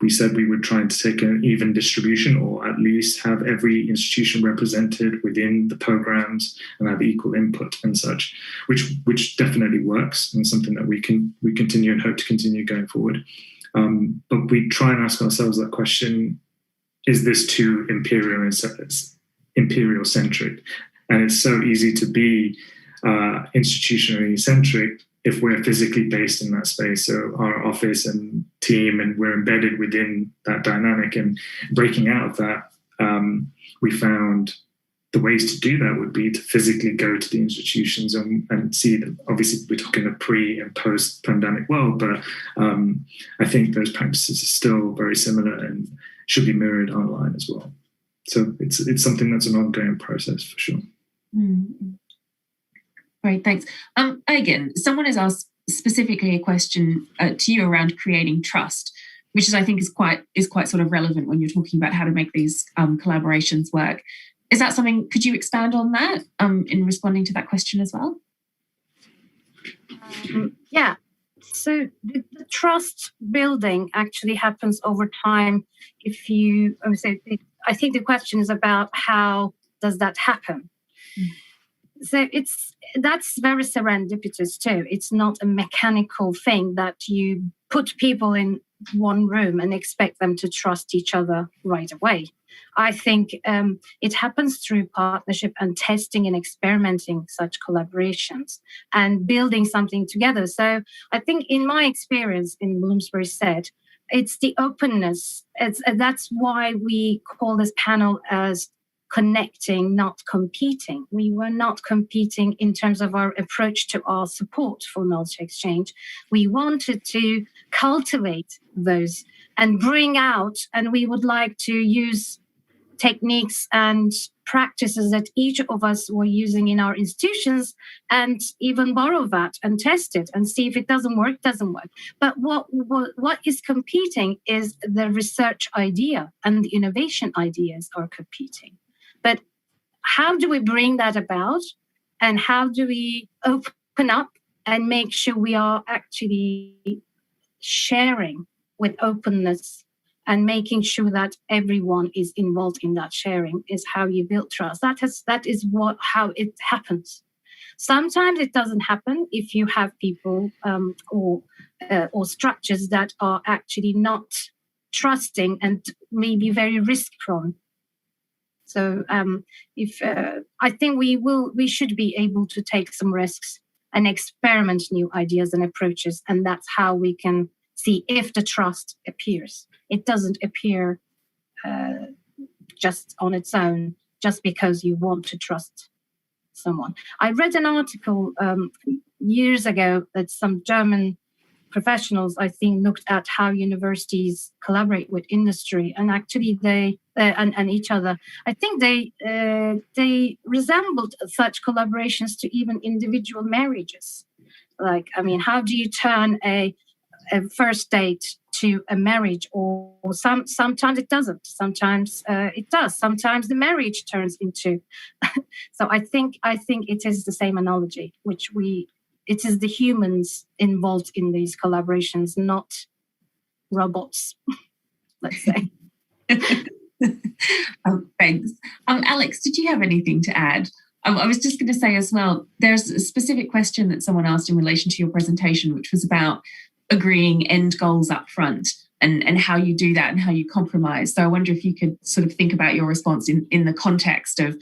said we would try to take an even distribution, or at least have every institution represented within the programs and have equal input and such, which definitely works and something that we continue and hope to continue going forward. But we try and ask ourselves that question: is this too imperial centric? And it's so easy to be institutionally centric if we're physically based in that space. So our office and team, and we're embedded within that dynamic, and breaking out of that, we found the ways to do that would be to physically go to the institutions and see them. Obviously, we're talking the pre and post-pandemic world, but I think those practices are still very similar and should be mirrored online as well. So it's something that's an ongoing process for sure. Mm-hmm. Great, thanks. Again, someone has asked specifically a question to you around creating trust, which is, I think, is quite sort of relevant when you're talking about how to make these collaborations work. Is that something? Could you expand on that in responding to that question as well? Yeah. So the trust building actually happens over time. I think the question is about how does that happen. So that's very serendipitous too. It's not a mechanical thing that you put people in one room and expect them to trust each other right away. I think it happens through partnership and testing and experimenting such collaborations and building something together. So I think in my experience in Bloomsbury SET, it's the openness. That's why we call this panel as connecting, not competing. We were not competing in terms of our approach to our support for knowledge exchange. We wanted to cultivate those and bring out, and we would like to use techniques and practices that each of us were using in our institutions, and even borrow that and test it and see if it doesn't work. But what is competing is the research idea, and the innovation ideas are competing. But how do we bring that about, and how do we open up and make sure we are actually sharing with openness and making sure that everyone is involved in that sharing is how you build trust. That is how it happens. Sometimes it doesn't happen if you have people or structures that are actually not trusting and maybe very risk prone. So I think we should be able to take some risks and experiment new ideas and approaches, and that's how we can see if the trust appears. It doesn't appear just on its own, just because you want to trust someone. I read an article years ago that some German professionals, I think, looked at how universities collaborate with industry, and actually they and each other. I think they resembled such collaborations to even individual marriages. Like, I mean, how do you turn a first date to a marriage? Or sometimes it doesn't. Sometimes it does. Sometimes the marriage turns into. So I think it is the same analogy, it is the humans involved in these collaborations, not robots, let's say. Thanks. Alex, did you have anything to add? I was just going to say as well, there's a specific question that someone asked in relation to your presentation, which was about agreeing end goals up front. and how you do that and how you compromise. So I wonder if you could sort of think about your response in the context of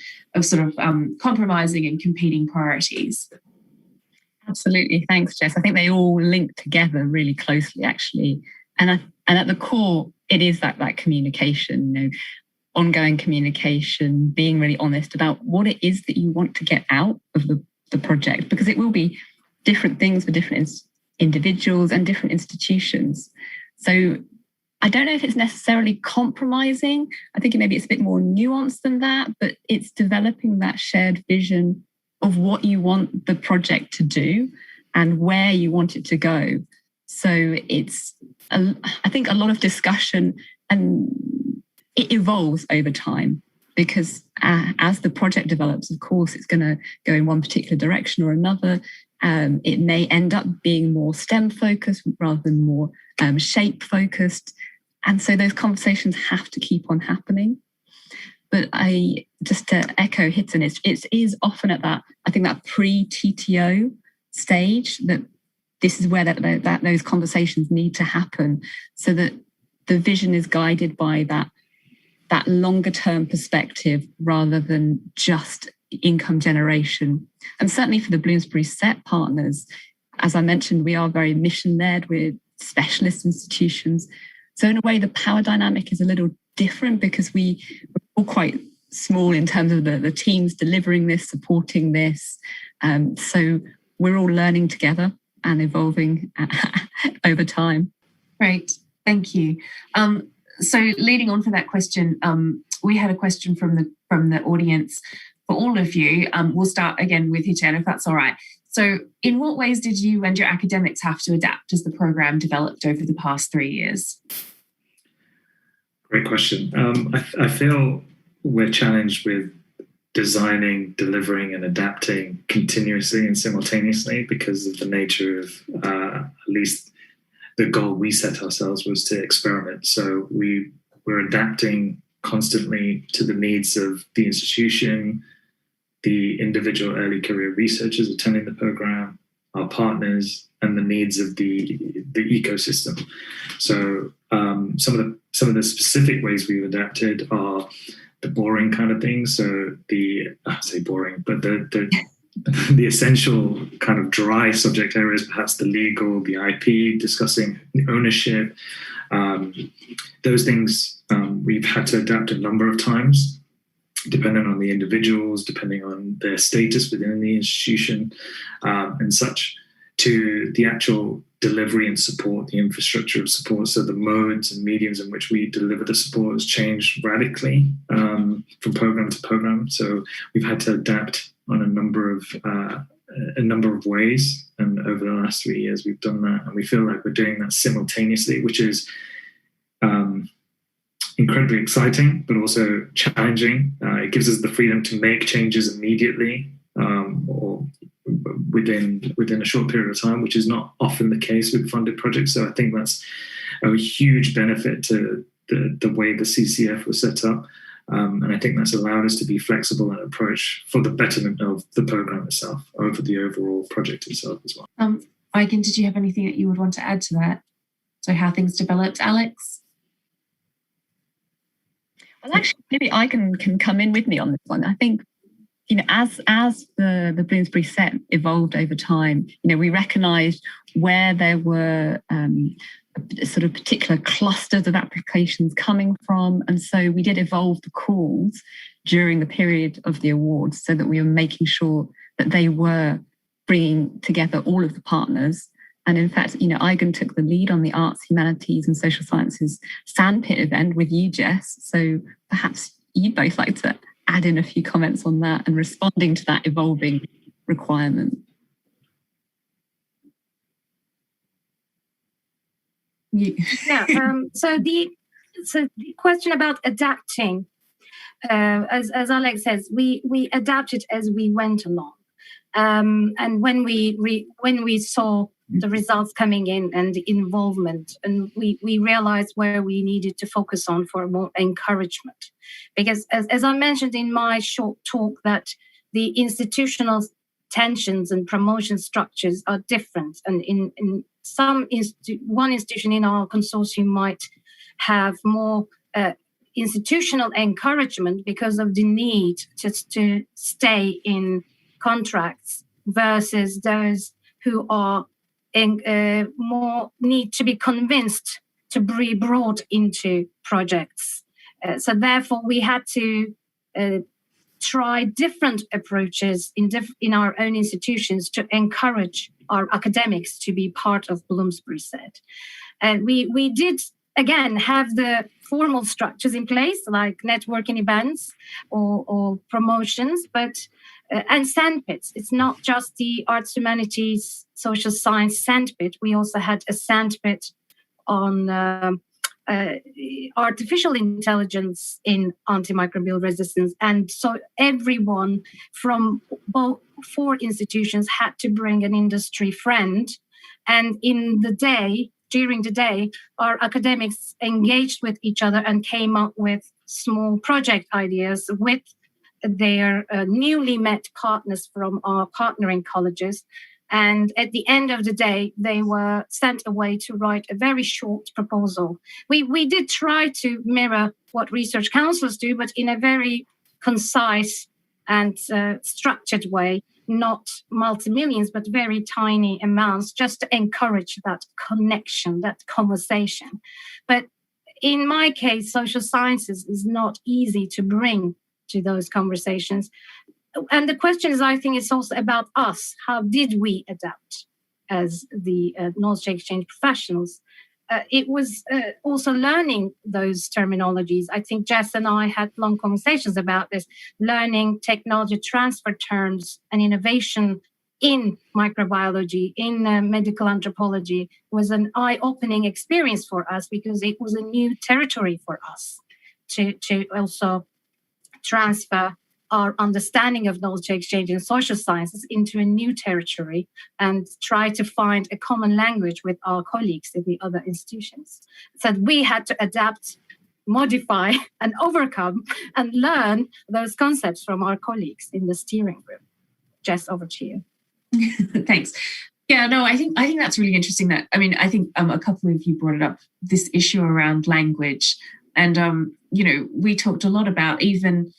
sort of compromising and competing priorities. Absolutely. Thanks, Jess. I think they all link together really closely, actually. And at the core, it is that communication, ongoing communication, being really honest about what it is that you want to get out of the project, because it will be different things for different individuals and different institutions. So I don't know if it's necessarily compromising. I think maybe it's a bit more nuanced than that, but it's developing that shared vision of what you want the project to do and where you want it to go. So it's, I think, a lot of discussion, and it evolves over time, because as the project develops, of course, it's going to go in one particular direction or another. It may end up being more STEM focused rather than more shape focused. And so those conversations have to keep on happening. But just to echo Hiten, it is often at that, I think, that pre-TTO stage that this is where that those conversations need to happen, so that the vision is guided by that longer term perspective rather than just income generation. And certainly for the Bloomsbury SET partners, as I mentioned, we are very mission-led. We're specialist institutions. So in a way, the power dynamic is a little different, because we're all quite small in terms of the teams delivering this, supporting this. So we're all learning together and evolving over time. Great, thank you. So leading on for that question, we had a question from the audience for all of you. We'll start again with Hiten, if that's all right. So in what ways did you and your academics have to adapt as the program developed over the past 3 years? Great question. I feel we're challenged with designing, delivering, and adapting continuously and simultaneously, because of the nature of at least the goal we set ourselves was to experiment. So we're adapting constantly to the needs of the institution, the individual early career researchers attending the program, our partners, and the needs of the ecosystem. So some of the specific ways we've adapted are the boring kind of things. So I say boring, but the essential kind of dry subject areas, perhaps the legal, the IP, discussing ownership, those things we've had to adapt a number of times, depending on the individuals, depending on their status within the institution, and such, to the actual delivery and support, the infrastructure of support. So the modes and mediums in which we deliver the support has changed radically from program to program. So we've had to adapt on a number of ways, and over the last 3 years we've done that, and we feel like we're doing that simultaneously, which is incredibly exciting but also challenging. It gives us the freedom to make changes immediately or within a short period of time, which is not often the case with funded projects. So I think that's a huge benefit to the way the CCF was set up. And I think that's allowed us to be flexible and approach for the betterment of the program itself over the overall project itself as well. Aigen, did you have anything that you would want to add to that? So how things developed, Alex? Well, actually, maybe Aigen can come in with me on this one. I think, as the Bloomsbury SET evolved over time, we recognised where there were sort of particular clusters of applications coming from. And so we did evolve the calls during the period of the awards, so that we were making sure that they were bringing together all of the partners. And in fact, Aigen took the lead on the Arts, Humanities and Social Sciences Sandpit event with you, Jess. So perhaps you'd both like to add in a few comments on that and responding to that evolving requirement. Yeah. So the question about adapting, as Alex says, we adapted as we went along, and when we saw the results coming in and the involvement, and we realized where we needed to focus on for more encouragement, because as I mentioned in my short talk, that the institutional tensions and promotion structures are different. And in some one institution in our consortium might have more institutional encouragement because of the need to stay in contracts versus those who are more need to be convinced to be brought into projects. So therefore, we had to try different approaches in our own institutions to encourage our academics to be part of Bloomsbury SET. And we did, again, have the formal structures in place, like networking events or promotions, but and sandpits. It's not just the arts, humanities, social science sandpit. We also had a sandpit on artificial intelligence in antimicrobial resistance. And so everyone from both 4 institutions had to bring an industry friend. And during the day, our academics engaged with each other and came up with small project ideas with their newly met partners from our partnering colleges. And at the end of the day, they were sent away to write a very short proposal. We did try to mirror what research councils do, but in a very concise and structured way, not multi-millions, but very tiny amounts, just to encourage that connection, that conversation. But in my case, social sciences is not easy to bring to those conversations. And the question is, I think it's also about us. How did we adapt as the knowledge exchange professionals? It was also learning those terminologies. I think Jess and I had long conversations about this, learning technology transfer terms and innovation in microbiology, in medical anthropology was an eye-opening experience for us because it was a new territory for us to also transfer our understanding of knowledge exchange in social sciences into a new territory and try to find a common language with our colleagues in the other institutions. So we had to adapt, modify, and overcome and learn those concepts from our colleagues in the steering group. Jess, over to you. Thanks. Yeah, no, I think that's really interesting. I think a couple of you brought it up, this issue around language. And, we talked a lot about even,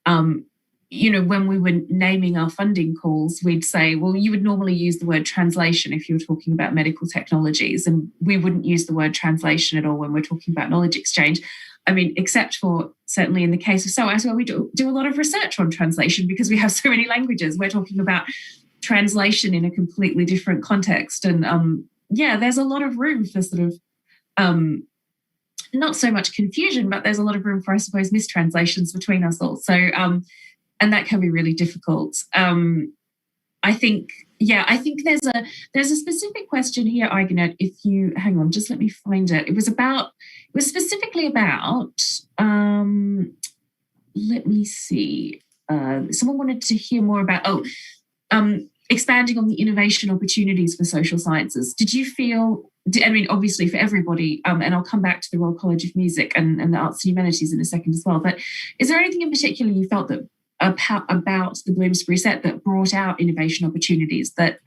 when we were naming our funding calls, we'd say, well, you would normally use the word translation if you were talking about medical technologies, and we wouldn't use the word translation at all when we're talking about knowledge exchange. I mean, except for certainly in the case of SOAS, where we do a lot of research on translation because we have so many languages. We're talking about translation in a completely different context. And there's a lot of room for sort of not so much confusion, but there's a lot of room for, I suppose, mistranslations between us all. So, and that can be really difficult. I think there's a specific question here, Aigenet, if you hang on, just let me find it. It was specifically about, let me see. Someone wanted to hear more about, expanding on the innovation opportunities for social sciences. Did you feel, obviously for everybody, and I'll come back to the Royal College of Music and the Arts and Humanities in a second as well, but is there anything in particular you felt that about the Bloomsbury SET that brought out innovation opportunities that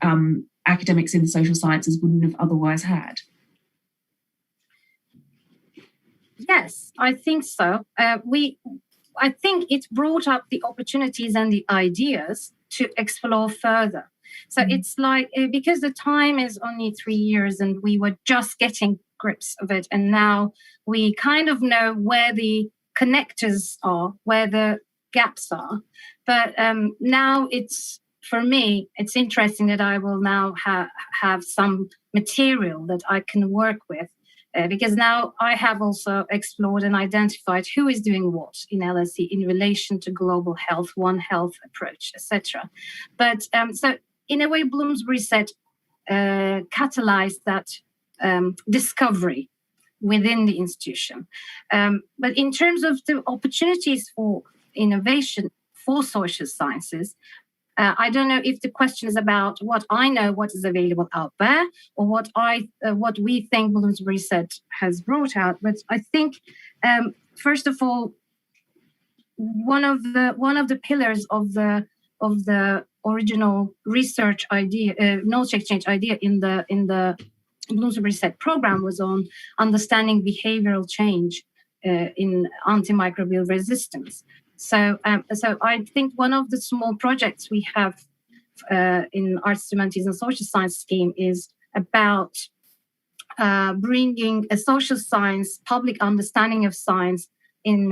academics in the social sciences wouldn't have otherwise had? Yes, I think so. I think it brought up the opportunities and the ideas to explore further. So it's like, because the time is only 3 years and we were just getting grips of it. And now we kind of know where the connectors are, where the gaps are. But now for me, it's interesting that I will now have some material that I can work with. Because now I have also explored and identified who is doing what in LSE in relation to global health, One Health approach, etc. But so in a way, Bloomsbury SET catalyzed that discovery within the institution. But in terms of the opportunities for innovation for social sciences, I don't know if the question is about what I know, what is available out there, or what we think Bloomsbury SET has brought out. But I think, first of all, one of the pillars of of the original research idea, knowledge exchange idea in the Bloomsbury Reset program was on understanding behavioral change in antimicrobial resistance. So I think one of the small projects we have in Arts, Humanities and Social Science scheme is about bringing a social science, public understanding of science in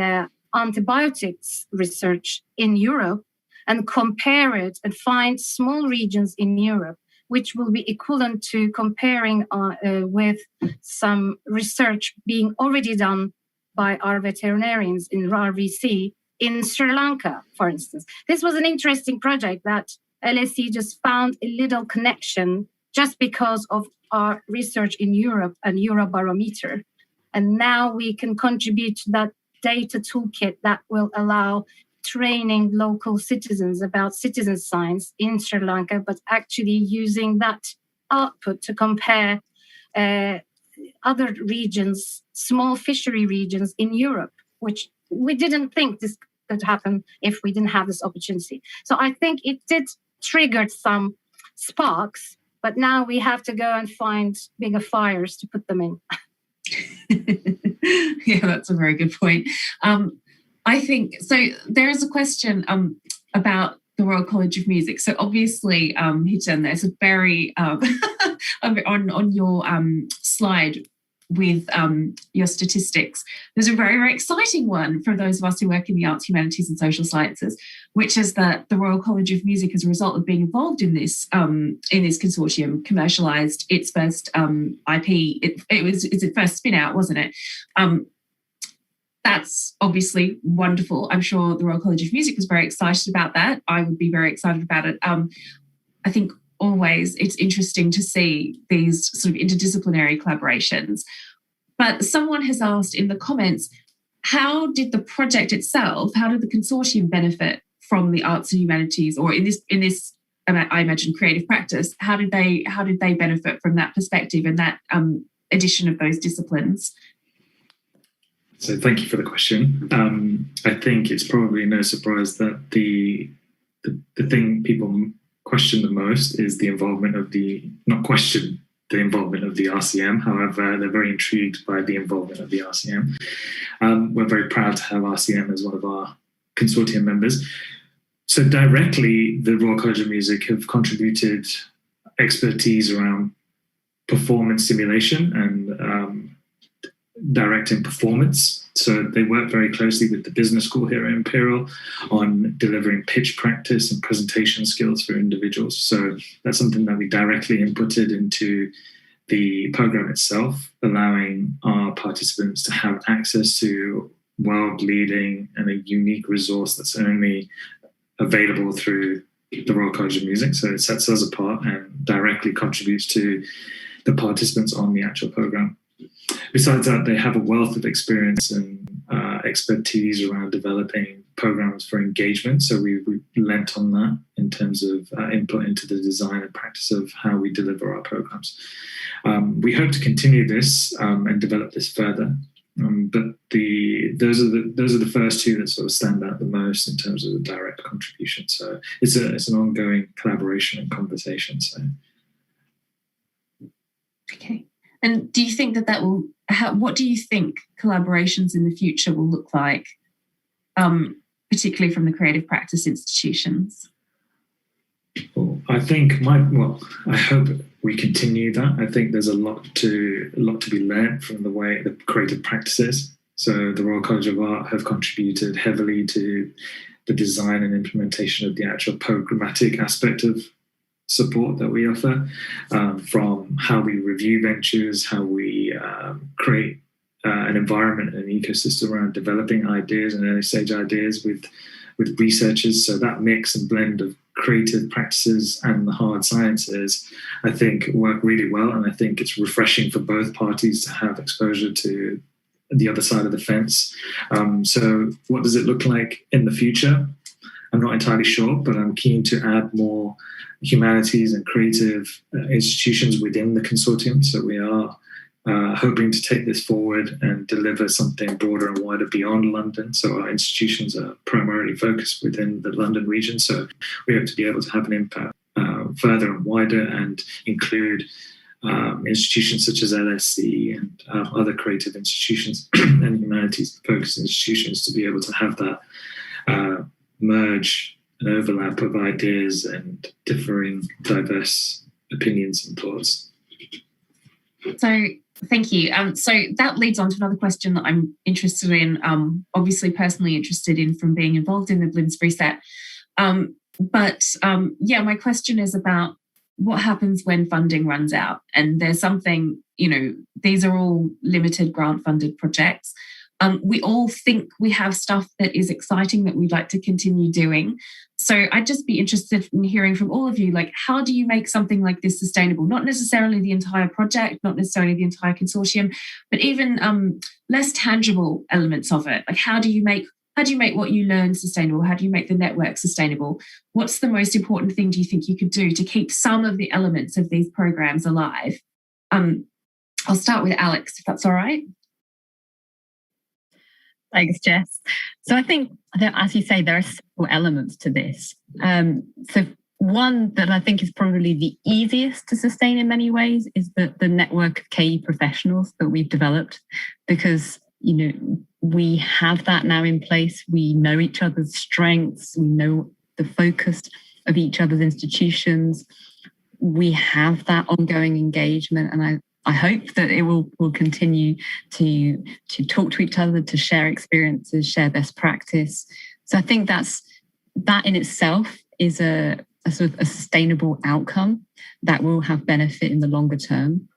antibiotics research in Europe and compare it and find small regions in Europe which will be equivalent to comparing with some research being already done by our veterinarians in RVC in Sri Lanka, for instance. This was an interesting project that LSE just found a little connection just because of our research in Europe and Eurobarometer. And now we can contribute to that data toolkit that will allow training local citizens about citizen science in Sri Lanka, but actually using that output to compare other regions, small fishery regions in Europe, which we didn't think this could happen if we didn't have this opportunity. So I think it did trigger some sparks, but now we have to go and find bigger fires to put them in. Yeah, that's a very good point. I think, so there is a question about the Royal College of Music. So obviously, Hiten, there's a very, on your slide with your statistics, there's a very, very exciting one for those of us who work in the arts, humanities and social sciences, which is that the Royal College of Music, as a result of being involved in this consortium, commercialised its first IP. It was its first spin out, wasn't it? That's obviously wonderful. I'm sure the Royal College of Music was very excited about that. I would be very excited about it. I think always it's interesting to see these sort of interdisciplinary collaborations. But someone has asked in the comments, how did the project itself, how did the consortium benefit from the arts and humanities, or in this I imagine creative practice? How did they benefit from that perspective and that addition of those disciplines? So thank you for the question. I think it's probably no surprise that the thing people question the most is the involvement of the involvement of the RCM. However, they're very intrigued by the involvement of the RCM. We're very proud to have RCM as one of our consortium members. So directly, the Royal College of Music have contributed expertise around performance simulation and directing performance. So they work very closely with the business school here at Imperial on delivering pitch practice and presentation skills for individuals. So that's something that we directly inputted into the program itself, allowing our participants to have access to world-leading and a unique resource that's only available through the Royal College of Music. So it sets us apart and directly contributes to the participants on the actual program. Besides that, they have a wealth of experience and expertise around developing programs for engagement. So we lent on that in terms of input into the design and practice of how we deliver our programs. We hope to continue this and develop this further. But those are the first two that sort of stand out the most in terms of the direct contribution. So it's an ongoing collaboration and conversation. So. Okay. And do you think that will, what do you think collaborations in the future will look like, particularly from the creative practice institutions? Well, I think I hope we continue that. I think there's a lot to be learned from the way the creative practices. So the Royal College of Art have contributed heavily to the design and implementation of the actual programmatic aspect of support that we offer, from how we review ventures, how we create an environment and an ecosystem around developing ideas and early stage ideas with researchers. So that mix and blend of creative practices and the hard sciences, I think, work really well. And I think it's refreshing for both parties to have exposure to the other side of the fence. So what does it look like in the future? I'm not entirely sure, but I'm keen to add more humanities and creative institutions within the consortium. So we are hoping to take this forward and deliver something broader and wider beyond London. So our institutions are primarily focused within the London region. So we hope to be able to have an impact further and wider and include institutions such as LSE and other creative institutions and humanities-focused institutions to be able to have that merge and overlap of ideas and differing, diverse opinions and thoughts. So thank you. So that leads on to another question that I'm interested in, obviously personally interested in from being involved in the Bloomsbury set. My question is about what happens when funding runs out and there's something, these are all limited grant funded projects. We all think we have stuff that is exciting that we'd like to continue doing. So I'd just be interested in hearing from all of you, like, how do you make something like this sustainable? Not necessarily the entire project, not necessarily the entire consortium, but even less tangible elements of it. Like, how do you make what you learn sustainable? How do you make the network sustainable? What's the most important thing do you think you could do to keep some of the elements of these programs alive? I'll start with Alex, if that's all right. Thanks, Jess. So I think, as you say, there are several elements to this. So one that I think is probably the easiest to sustain in many ways is the network of KE professionals that we've developed, because we have that now in place. We know each other's strengths. We know the focus of each other's institutions. We have that ongoing engagement, and I hope that it will continue to talk to each other, to share experiences, share best practice. So I think that in itself is a sort of a sustainable outcome that will have benefit in the longer term.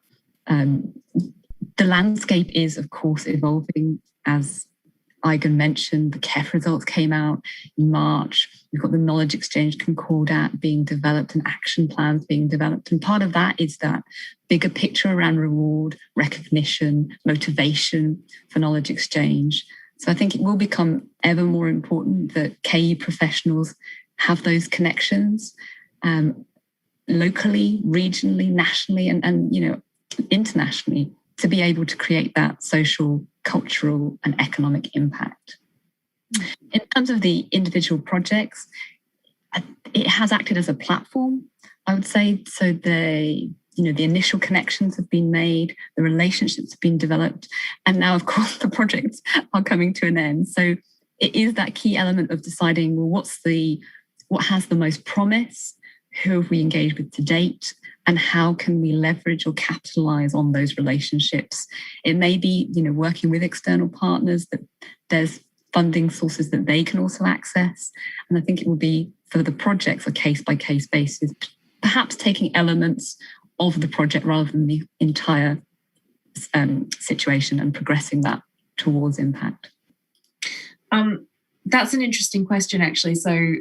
The landscape is, of course, evolving. As Aigen mentioned, the KEF results came out in March. We've got the Knowledge Exchange Concordat being developed and action plans being developed. And part of that is that bigger picture around reward, recognition, motivation for knowledge exchange. So I think it will become ever more important that KE professionals have those connections locally, regionally, nationally, and internationally, to be able to create that social, cultural, and economic impact. In terms of the individual projects, it has acted as a platform, I would say. So the initial connections have been made, the relationships have been developed, and now, of course, the projects are coming to an end. So it is that key element of deciding, well, what has the most promise, who have we engaged with to date, and how can we leverage or capitalize on those relationships? It may be, working with external partners, that there's funding sources that they can also access. And I think it will be, for the projects, a case-by-case basis, perhaps taking elements of the project rather than the entire situation and progressing that towards impact. That's an interesting question, actually. So,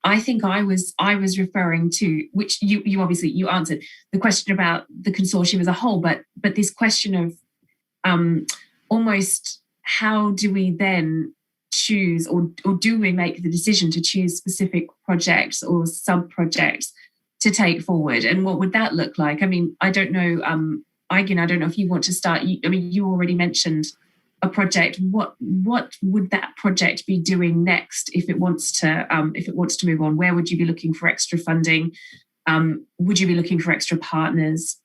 I think I was referring to, which you obviously you answered, the question about the consortium as a whole, but this question of almost how do we then choose or do we make the decision to choose specific projects or sub-projects to take forward, and what would that look like? I don't know, Aigen, I don't know if you want to start. You already mentioned a project. What would that project be doing next if it wants to move on? Where would you be looking for extra funding? Would you be looking for extra partners?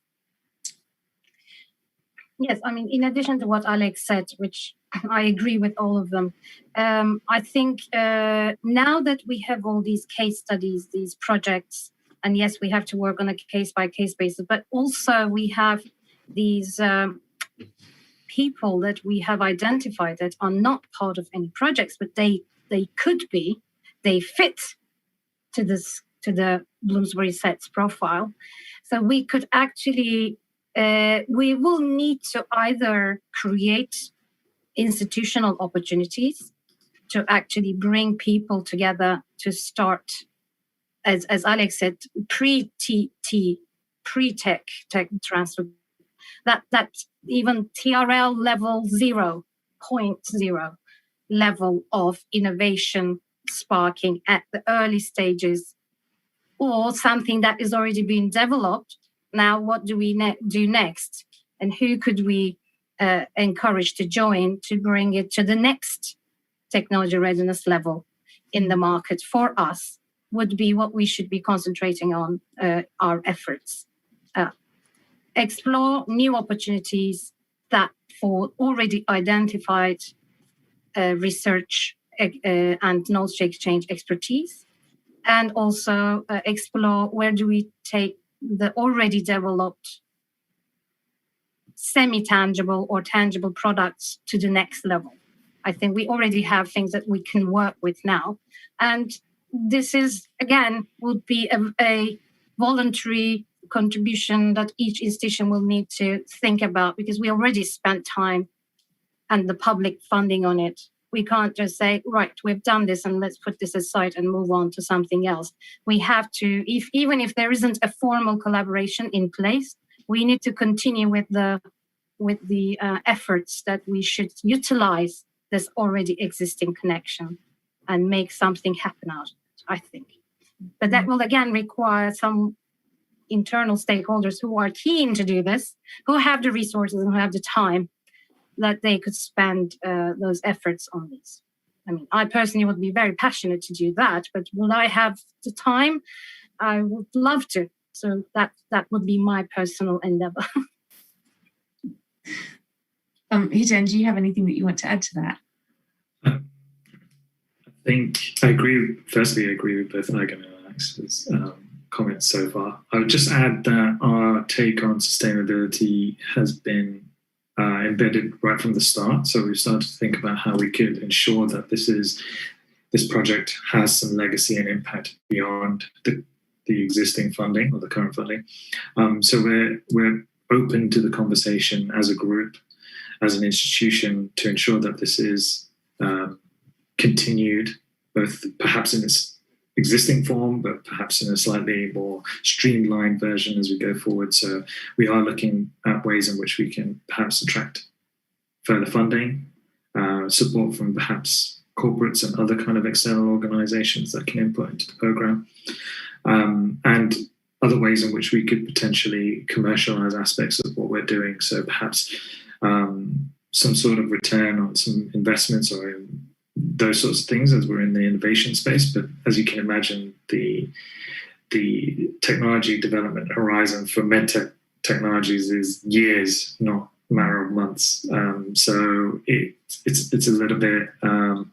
Yes, in addition to what Alex said, which I agree with all of them, I think now that we have all these case studies, these projects, and yes, we have to work on a case-by-case basis, but also we have these people that we have identified that are not part of any projects, but they fit to the Bloomsbury Sets profile. So we could actually, we will need to either create institutional opportunities to actually bring people together to start, as Alex said, pre-tech transfer, that even TRL level 0.0 level of innovation sparking at the early stages, or something that is already being developed, Now, what do we do next? And who could we encourage to join to bring it to the next technology readiness level in the market for us would be what we should be concentrating on our efforts. Explore new opportunities that for already identified research and knowledge exchange expertise, and also explore where do we take the already developed semi-tangible or tangible products to the next level. I think we already have things that we can work with now. And this is, again, would be a voluntary contribution that each institution will need to think about, because we already spent time and the public funding on it. We can't just say, right, we've done this and let's put this aside and move on to something else. We have to, even if there isn't a formal collaboration in place, we need to continue with the efforts that we should utilize this already existing connection and make something happen out of it, I think. But that will again require some internal stakeholders who are keen to do this, who have the resources and who have the time that they could spend those efforts on this. I mean, I personally would be very passionate to do that, but will I have the time? I would love to. So that would be my personal endeavor. Hiten, do you have anything that you want to add to that? I think I agree. Firstly, I agree with both Megan and Alex's comments so far. I would just add that our take on sustainability has been embedded right from the start. So we've started to think about how we could ensure that this project has some legacy and impact beyond the existing funding or the current funding. So we're open to the conversation as a group, as an institution, to ensure that this is continued, both perhaps in its existing form, but perhaps in a slightly more streamlined version as we go forward. So we are looking at ways in which we can perhaps attract further funding, support from perhaps corporates and other kind of external organizations that can input into the program, and other ways in which we could potentially commercialize aspects of what we're doing. So perhaps some sort of return on some investments or those sorts of things, as we're in the innovation space. But as you can imagine, the technology development horizon for medtech technologies is years, not a matter of months. So it's a little bit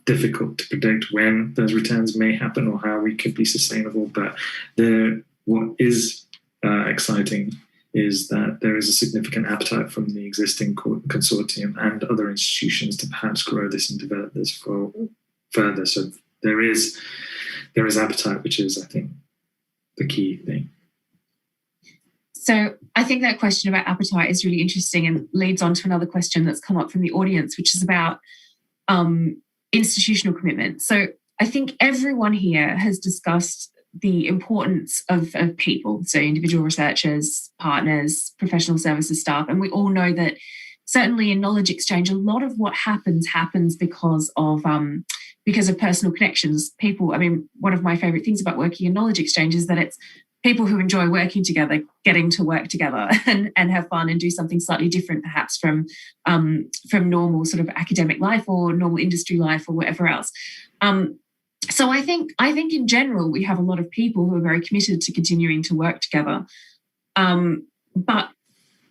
difficult to predict when those returns may happen or how we could be sustainable. But what is exciting is that there is a significant appetite from the existing consortium and other institutions to perhaps grow this and develop this further. So there is appetite, which is, I think, the key thing. So I think that question about appetite is really interesting and leads on to another question that's come up from the audience, which is about institutional commitment. So I think everyone here has discussed the importance of people, so individual researchers, partners, professional services staff. And we all know that certainly in knowledge exchange, a lot of what happens because of personal connections. People, I mean, one of my favorite things about working in knowledge exchange is that it's people who enjoy working together, getting to work together and have fun and do something slightly different, perhaps from normal sort of academic life or normal industry life or whatever else. So I think in general, we have a lot of people who are very committed to continuing to work together. But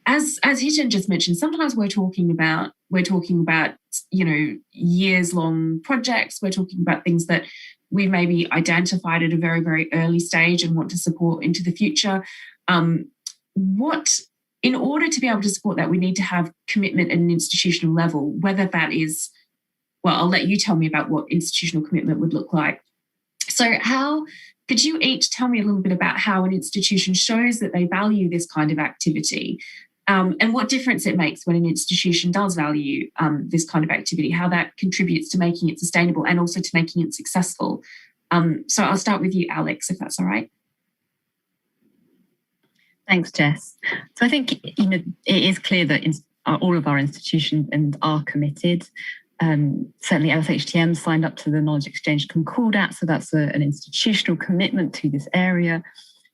as Hiten just mentioned, sometimes we're talking about years-long projects. We're talking about things that we've maybe identified at a very, very early stage and want to support into the future. In order to be able to support that, we need to have commitment at an institutional level, whether that is, well, I'll let you tell me about what institutional commitment would look like. So could you each tell me a little bit about how an institution shows that they value this kind of activity, and what difference it makes when an institution does value this kind of activity, how that contributes to making it sustainable and also to making it successful. So I'll start with you, Alex, if that's all right. Thanks, Jess. So I think it is clear that all of our institutions are committed. Certainly LSHTM signed up to the Knowledge Exchange Concordat, so that's an institutional commitment to this area.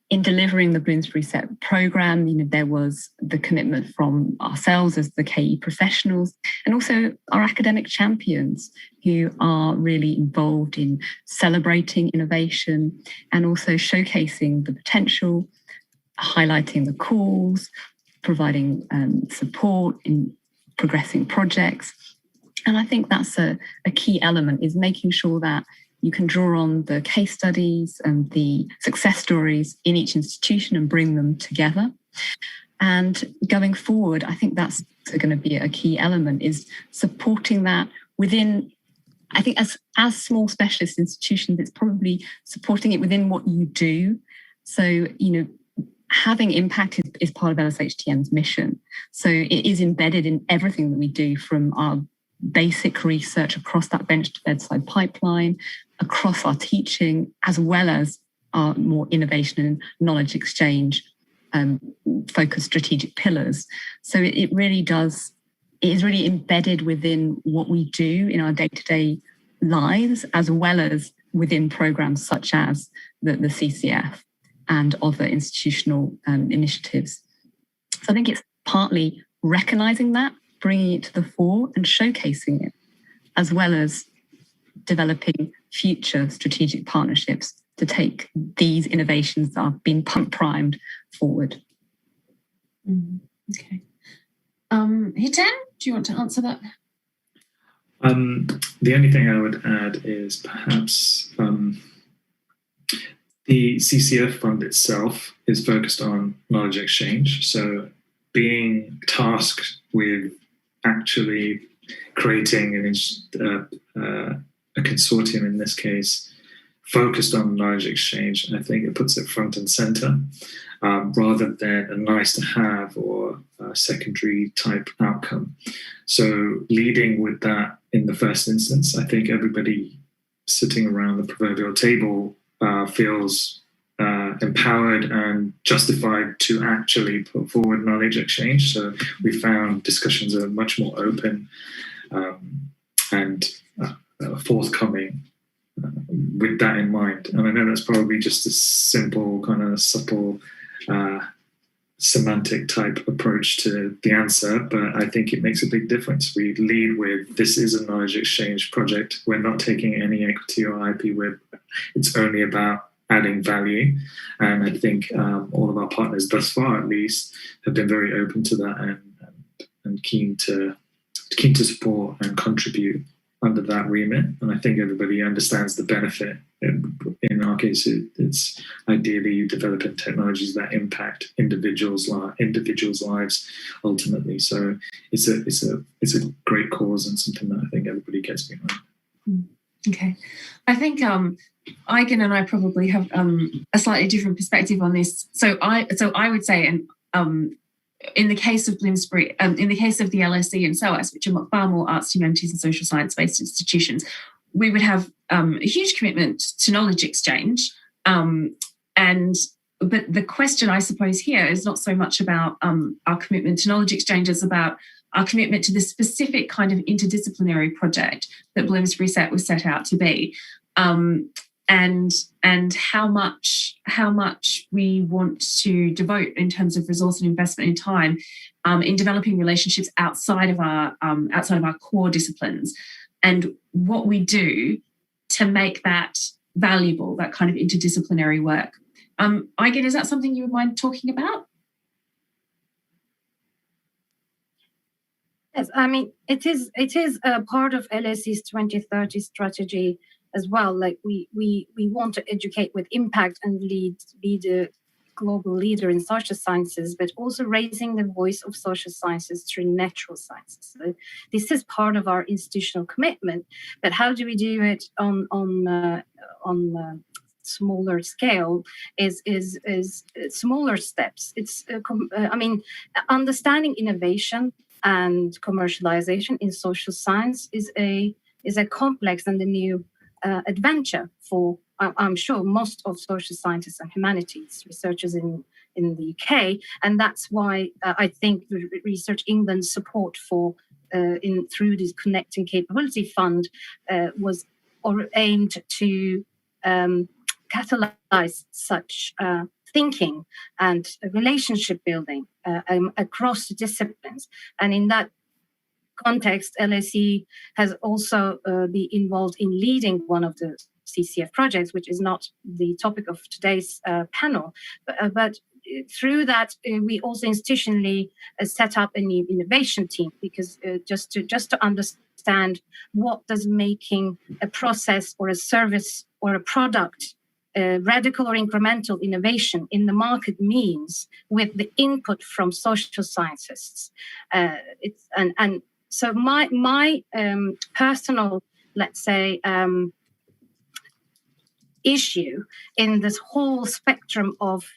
in delivering the Bloomsbury Reset programme, there was the commitment from ourselves as the KE professionals and also our academic champions who are really involved in celebrating innovation and also showcasing the potential, highlighting the calls, providing support in progressing projects. And I think that's a key element, is making sure that you can draw on the case studies and the success stories in each institution and bring them together. And going forward, I think that's going to be a key element, is supporting that within, I think as small specialist institutions, it's probably supporting it within what you do. So, having impact is part of LSHTM's mission. So it is embedded in everything that we do, from our basic research across that bench to bedside pipeline, across our teaching, as well as our more innovation and knowledge exchange focused strategic pillars. So it is really embedded within what we do in our day-to-day lives, as well as within programs such as the CCF and other institutional initiatives. So I think it's partly recognizing that, bringing it to the fore and showcasing it, as well as developing future strategic partnerships to take these innovations that have been primed forward. Okay. Hiten, do you want to answer that? The only thing I would add is perhaps the CCF fund itself is focused on knowledge exchange. So being tasked with actually creating a consortium, in this case, focused on knowledge exchange, I think it puts it front and center, rather than a nice to have or a secondary type outcome. So leading with that in the first instance, I think everybody sitting around the proverbial table feels empowered and justified to actually put forward knowledge exchange. So we found discussions are much more open and forthcoming with that in mind. And I know that's probably just a simple, kind of subtle semantic type approach to the answer, but I think it makes a big difference. We lead with, this is a knowledge exchange project. We're not taking any equity or IP with. It's only about adding value. And I think all of our partners, thus far at least, have been very open to that and keen to support and contribute under that remit. And I think everybody understands the benefit. In our case, it's ideally developing technologies that impact individuals' lives ultimately. So it's a great cause and something that I think everybody gets behind. Okay, I think Aigen and I probably have a slightly different perspective on this. So I would say, and in the case of Bloomsbury, in the case of the LSE and SOAS, which are far more arts, humanities and social science-based institutions, we would have a huge commitment to knowledge exchange. But the question, I suppose, here is not so much about our commitment to knowledge exchange as about our commitment to the specific kind of interdisciplinary project that Bloomsbury Reset was set out to be. And how much we want to devote in terms of resource and investment in time in developing relationships outside of our core disciplines, and what we do to make that valuable, that kind of interdisciplinary work. Aigen, is that something you would mind talking about? Yes, I mean, it is a part of LSE's 2030 strategy as well. Like we want to educate with impact and be the global leader in social sciences, but also raising the voice of social sciences through natural sciences. So this is part of our institutional commitment. But how do we do it on smaller scale? Is smaller steps. It's understanding innovation and commercialization in social science is a complex and a new adventure for, I'm sure, most of social scientists and humanities researchers in the UK, and that's why I think the Research England's support for through this Connecting Capability Fund was aimed to catalyze such thinking and relationship building across the disciplines. And in that context, LSE has also been involved in leading one of the CCF projects, which is not the topic of today's panel, but through that we also institutionally set up a new innovation team, because just to understand what does making a process or a service or a product radical or incremental innovation in the market means with the input from social scientists. So my personal, let's say, issue in this whole spectrum of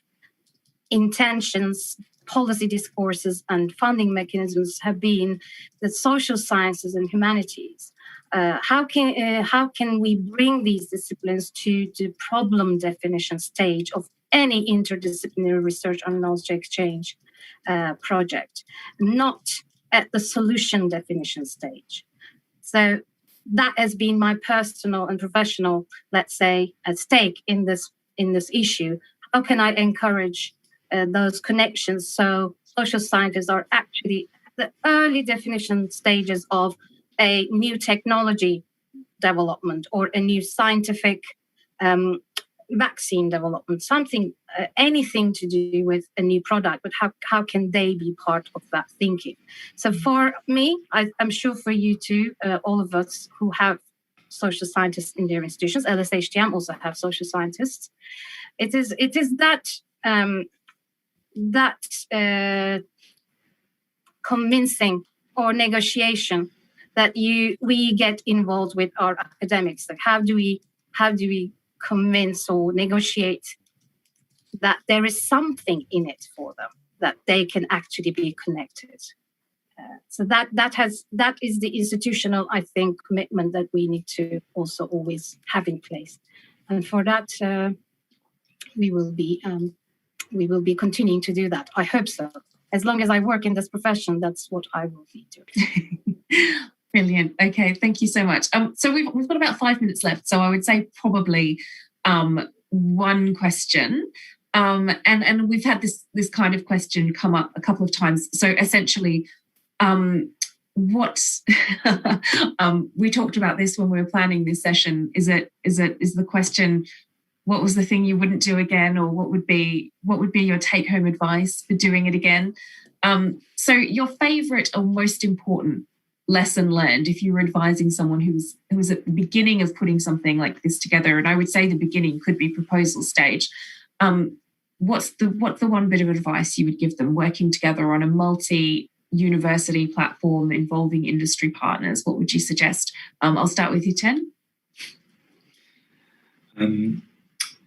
intentions, policy discourses, and funding mechanisms have been the social sciences and humanities. How can we bring these disciplines to the problem definition stage of any interdisciplinary research on knowledge exchange project, not at the solution definition stage? So that has been my personal and professional, let's say, at stake in this issue. How can I encourage those connections so social scientists are actually at the early definition stages of a new technology development or a new scientific vaccine development, something, anything to do with a new product, but how can they be part of that thinking? So for me, I'm sure for you too, all of us who have social scientists in their institutions, LSHTM also have social scientists. It is that convincing or negotiation that we get involved with our academics. Like how do we convince or negotiate that there is something in it for them, that they can actually be connected? So that is the institutional, I think, commitment that we need to also always have in place. And for that, we will be continuing to do that. I hope so. As long as I work in this profession, that's what I will be doing. Brilliant. Okay, thank you so much. So we've got about 5 minutes left. So I would say probably one question. And we've had this kind of question come up a couple of times. So essentially, we talked about this when we were planning this session. Is the question, what was the thing you wouldn't do again, or what would be your take-home advice for doing it again? So your favourite or most important lesson learned, if you were advising someone who was at the beginning of putting something like this together, and I would say the beginning could be proposal stage, what's the one bit of advice you would give them working together on a multi-university platform involving industry partners? What would you suggest? I'll start with you, Ten.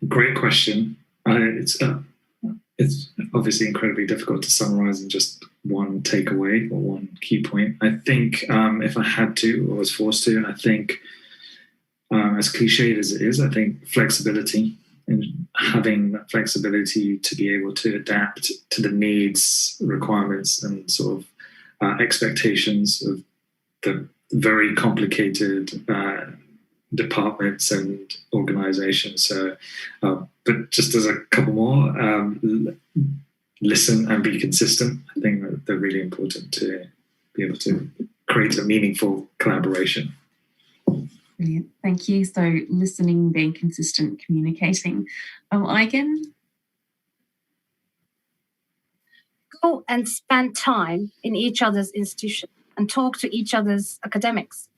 Great question. It's obviously incredibly difficult to summarize in just one takeaway or one key point. I think if I had to or was forced to, I think as cliched as it is, I think flexibility, and having that flexibility to be able to adapt to the needs, requirements, and sort of expectations of the very complicated departments and organizations. So, but just as a couple more, listen and be consistent. I think that they're really important to be able to create a meaningful collaboration. Brilliant. Thank you. So listening, being consistent, communicating. Aigen? Go and spend time in each other's institution and talk to each other's academics.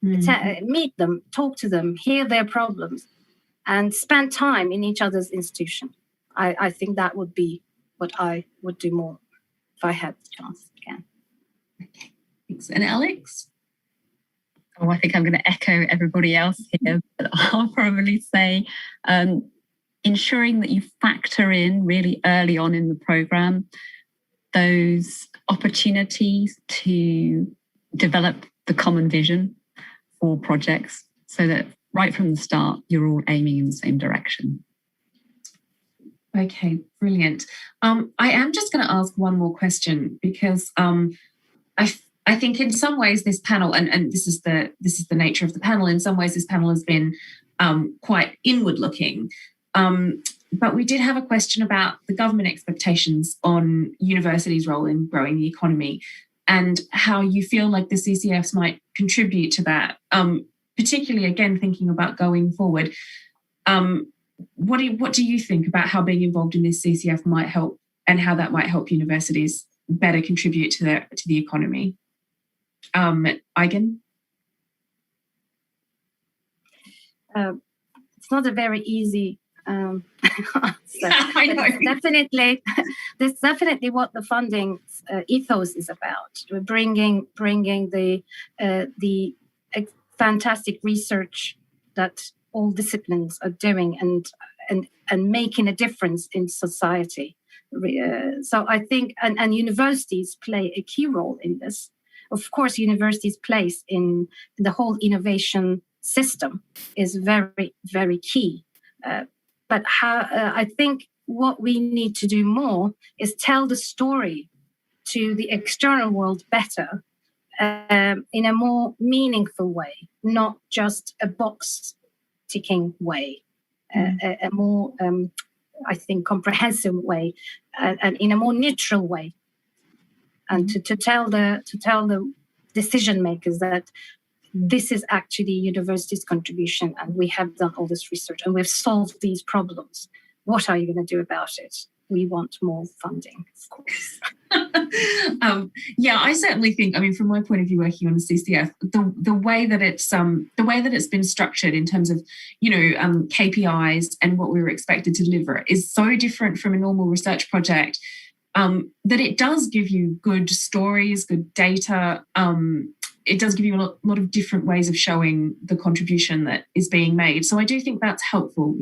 Meet them, talk to them, hear their problems, and spend time in each other's institution. I think that would be what I would do more if I had the chance again. Okay, thanks. And Alex? Oh, I think I'm going to echo everybody else here, but I'll probably say ensuring that you factor in really early on in the programme those opportunities to develop the common vision for projects, so that right from the start, you're all aiming in the same direction. Okay, brilliant. I am just going to ask one more question, because I think in some ways this panel, and this is the nature of the panel, in some ways this panel has been quite inward looking. But we did have a question about the government expectations on universities' role in growing the economy and how you feel like the CCFs might contribute to that, particularly, again, thinking about going forward. What do you think about how being involved in this CCF might help and how that might help universities better contribute to the economy? Aigen? It's not a very easy answer. I know. That's definitely what the funding ethos is about. We're bringing the fantastic research that all disciplines are doing and making a difference in society. So I think, and universities play a key role in this. Of course, universities' place in the whole innovation system is very, very key. But I think what we need to do more is tell the story to the external world better in a more meaningful way, not just a box-ticking way, a more, I think, comprehensive way, and in a more neutral way, and to tell the decision makers that this is actually university's contribution, and we have done all this research and we've solved these problems. What are you going to do about it? We want more funding, of course. Yeah, I certainly think, from my point of view, working on the CCF, the way that it's been structured in terms of, KPIs and what we were expected to deliver is so different from a normal research project that it does give you good stories, good data. It does give you a lot of different ways of showing the contribution that is being made. So I do think that's helpful,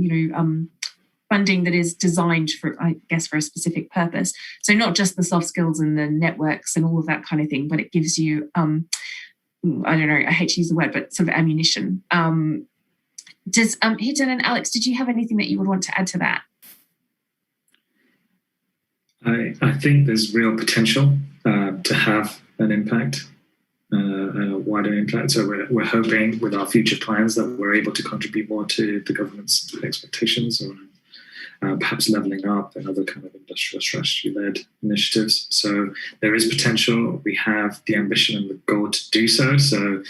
funding that is designed for a specific purpose. So not just the soft skills and the networks and all of that kind of thing, but it gives you, I don't know, I hate to use the word, but sort of ammunition. Does Hiten and Alex, did you have anything that you would want to add to that? I think there's real potential to have an impact, a wider impact. So we're hoping with our future plans that we're able to contribute more to the government's expectations, or perhaps levelling up and other kind of industrial strategy-led initiatives. So there is potential. We have the ambition and the goal to do so. So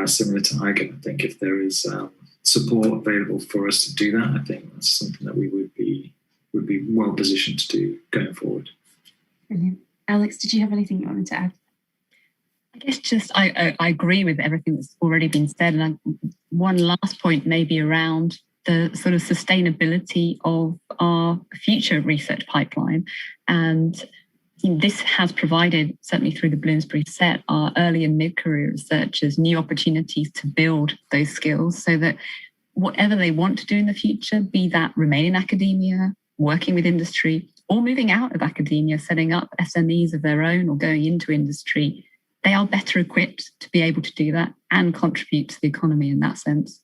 similar to Aigen, I think if there is support available for us to do that, I think that's something that we would be well positioned to do going forward. Brilliant. Alex, did you have anything you wanted to add? I guess just I agree with everything that's already been said. And one last point maybe around the sort of sustainability of our future research pipeline. And this has provided, certainly through the Bloomsbury set, our early and mid-career researchers new opportunities to build those skills so that whatever they want to do in the future, be that remain in academia, working with industry, or moving out of academia, setting up SMEs of their own or going into industry, they are better equipped to be able to do that and contribute to the economy in that sense.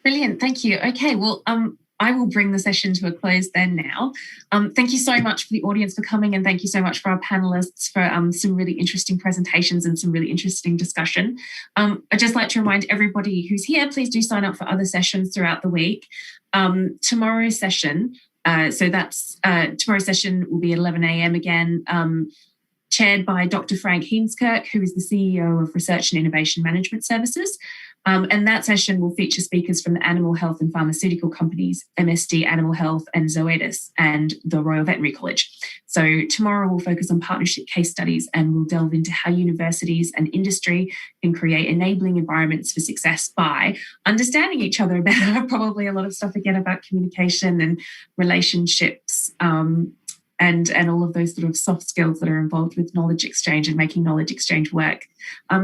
Brilliant, thank you. Okay, well, I will bring the session to a close then now. Thank you so much for the audience for coming, and thank you so much for our panelists for some really interesting presentations and some really interesting discussion. I'd just like to remind everybody who's here, please do sign up for other sessions throughout the week. Tomorrow's session, tomorrow's session will be at 11 a.m. again, chaired by Dr. Frank Heemskerk, who is the CEO of Research and Innovation Management Services. And that session will feature speakers from the animal health and pharmaceutical companies, MSD Animal Health and Zoetis, and the Royal Veterinary College. So tomorrow we'll focus on partnership case studies, and we'll delve into how universities and industry can create enabling environments for success by understanding each other better. Probably a lot of stuff again about communication and relationships, and all of those sort of soft skills that are involved with knowledge exchange and making knowledge exchange work.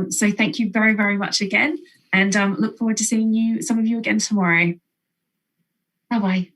So thank you very, very much again. And look forward to seeing some of you again tomorrow. Bye-bye.